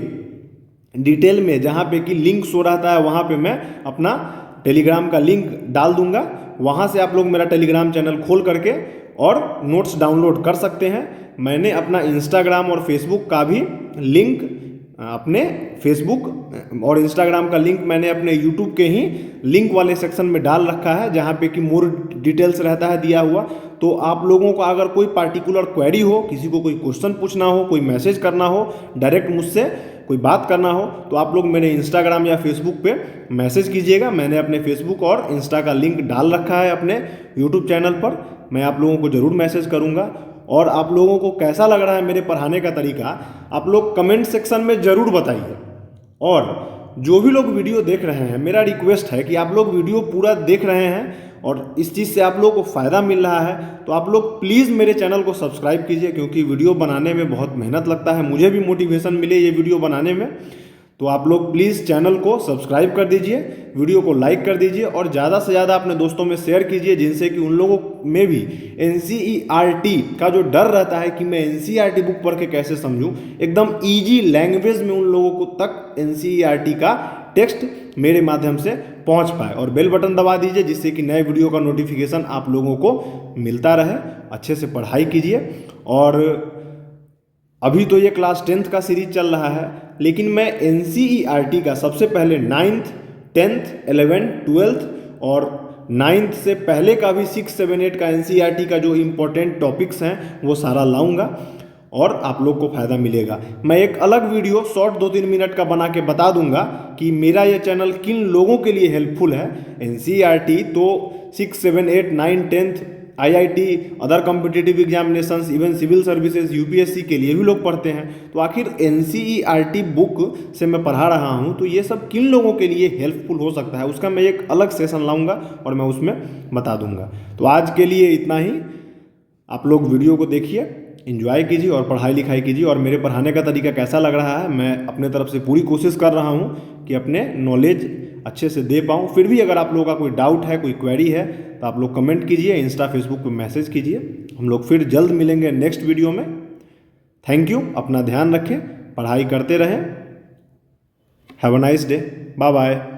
डिटेल में जहाँ पे कि लिंक शो रहता है वहाँ पे मैं अपना टेलीग्राम का लिंक डाल दूंगा। वहाँ से आप लोग मेरा टेलीग्राम चैनल खोल करके और नोट्स डाउनलोड कर सकते हैं। मैंने अपना इंस्टाग्राम और फेसबुक का भी लिंक, अपने फेसबुक और इंस्टाग्राम का लिंक मैंने अपने यूट्यूब के ही लिंक वाले सेक्शन में डाल रखा है, जहाँ पे कि मोर डिटेल्स रहता है दिया हुआ। तो आप लोगों को अगर कोई पार्टिकुलर क्वेरी हो, किसी को कोई क्वेश्चन पूछना हो, कोई मैसेज करना हो, डायरेक्ट मुझसे कोई बात करना हो, तो आप लोग मेरे इंस्टाग्राम या फेसबुक पे मैसेज कीजिएगा। मैंने अपने फेसबुक और इंस्टा का लिंक डाल रखा है अपने यूट्यूब चैनल पर। मैं आप लोगों को ज़रूर मैसेज करूँगा। और आप लोगों को कैसा लग रहा है मेरे पढ़ाने का तरीका, आप लोग कमेंट सेक्शन में ज़रूर बताइए। और जो भी लोग वीडियो देख रहे हैं, मेरा रिक्वेस्ट है कि आप लोग वीडियो पूरा देख रहे हैं और इस चीज़ से आप लोगों को फ़ायदा मिल रहा है, तो आप लोग प्लीज़ मेरे चैनल को सब्सक्राइब कीजिए, क्योंकि वीडियो बनाने में बहुत मेहनत लगता है। मुझे भी मोटिवेशन मिले ये वीडियो बनाने में। तो आप लोग प्लीज़ चैनल को सब्सक्राइब कर दीजिए, वीडियो को लाइक कर दीजिए और ज़्यादा से ज़्यादा अपने दोस्तों में शेयर कीजिए, जिनसे कि उन लोगों में भी एनसीईआरटी का जो डर रहता है कि मैं एनसीईआरटी बुक पढ़ के कैसे समझूं, एकदम ईजी लैंग्वेज में उन लोगों को तक एनसीईआरटी का टेक्स्ट मेरे माध्यम से पहुंच पाए। और बेल बटन दबा दीजिए, जिससे कि नए वीडियो का नोटिफिकेशन आप लोगों को मिलता रहे। अच्छे से पढ़ाई कीजिए। और अभी तो ये क्लास 10th का सीरीज चल रहा है, लेकिन मैं एनसीईआरटी का सबसे पहले 9th, 10th, 11th, 12th और 9th से पहले का भी 6, 7, 8 का एनसीईआरटी का जो इम्पोर्टेंट टॉपिक्स हैं वो सारा लाऊंगा और आप लोग को फ़ायदा मिलेगा। मैं एक अलग वीडियो शॉर्ट 2-3 मिनट का बना के बता दूंगा कि मेरा ये चैनल किन लोगों के लिए हेल्पफुल है। एनसीईआरटी तो 6, 7, 8, 9, 10th, IIT, other competitive examinations, even civil services, UPSC के लिए भी लोग पढ़ते हैं। तो आखिर एनसीईआरटी बुक से मैं पढ़ा रहा हूँ, तो ये सब किन लोगों के लिए हेल्पफुल हो सकता है, उसका मैं एक अलग सेशन लाऊंगा और मैं उसमें बता दूंगा। तो आज के लिए इतना ही। आप लोग वीडियो को देखिए, एंजॉय कीजिए और पढ़ाई लिखाई कीजिए। और मेरे पढ़ाने का तरीका कैसा लग रहा है, मैं अपने तरफ से पूरी कोशिश कर रहा हूँ कि अपने नॉलेज अच्छे से दे पाऊँ। फिर भी अगर आप लोगों का कोई डाउट है, कोई क्वेरी है, तो आप लोग कमेंट कीजिए, इंस्टा फेसबुक पे मैसेज कीजिए। हम लोग फिर जल्द मिलेंगे नेक्स्ट वीडियो में। Thank you. अपना ध्यान रखें, पढ़ाई करते रहें। Have a nice day. Bye bye.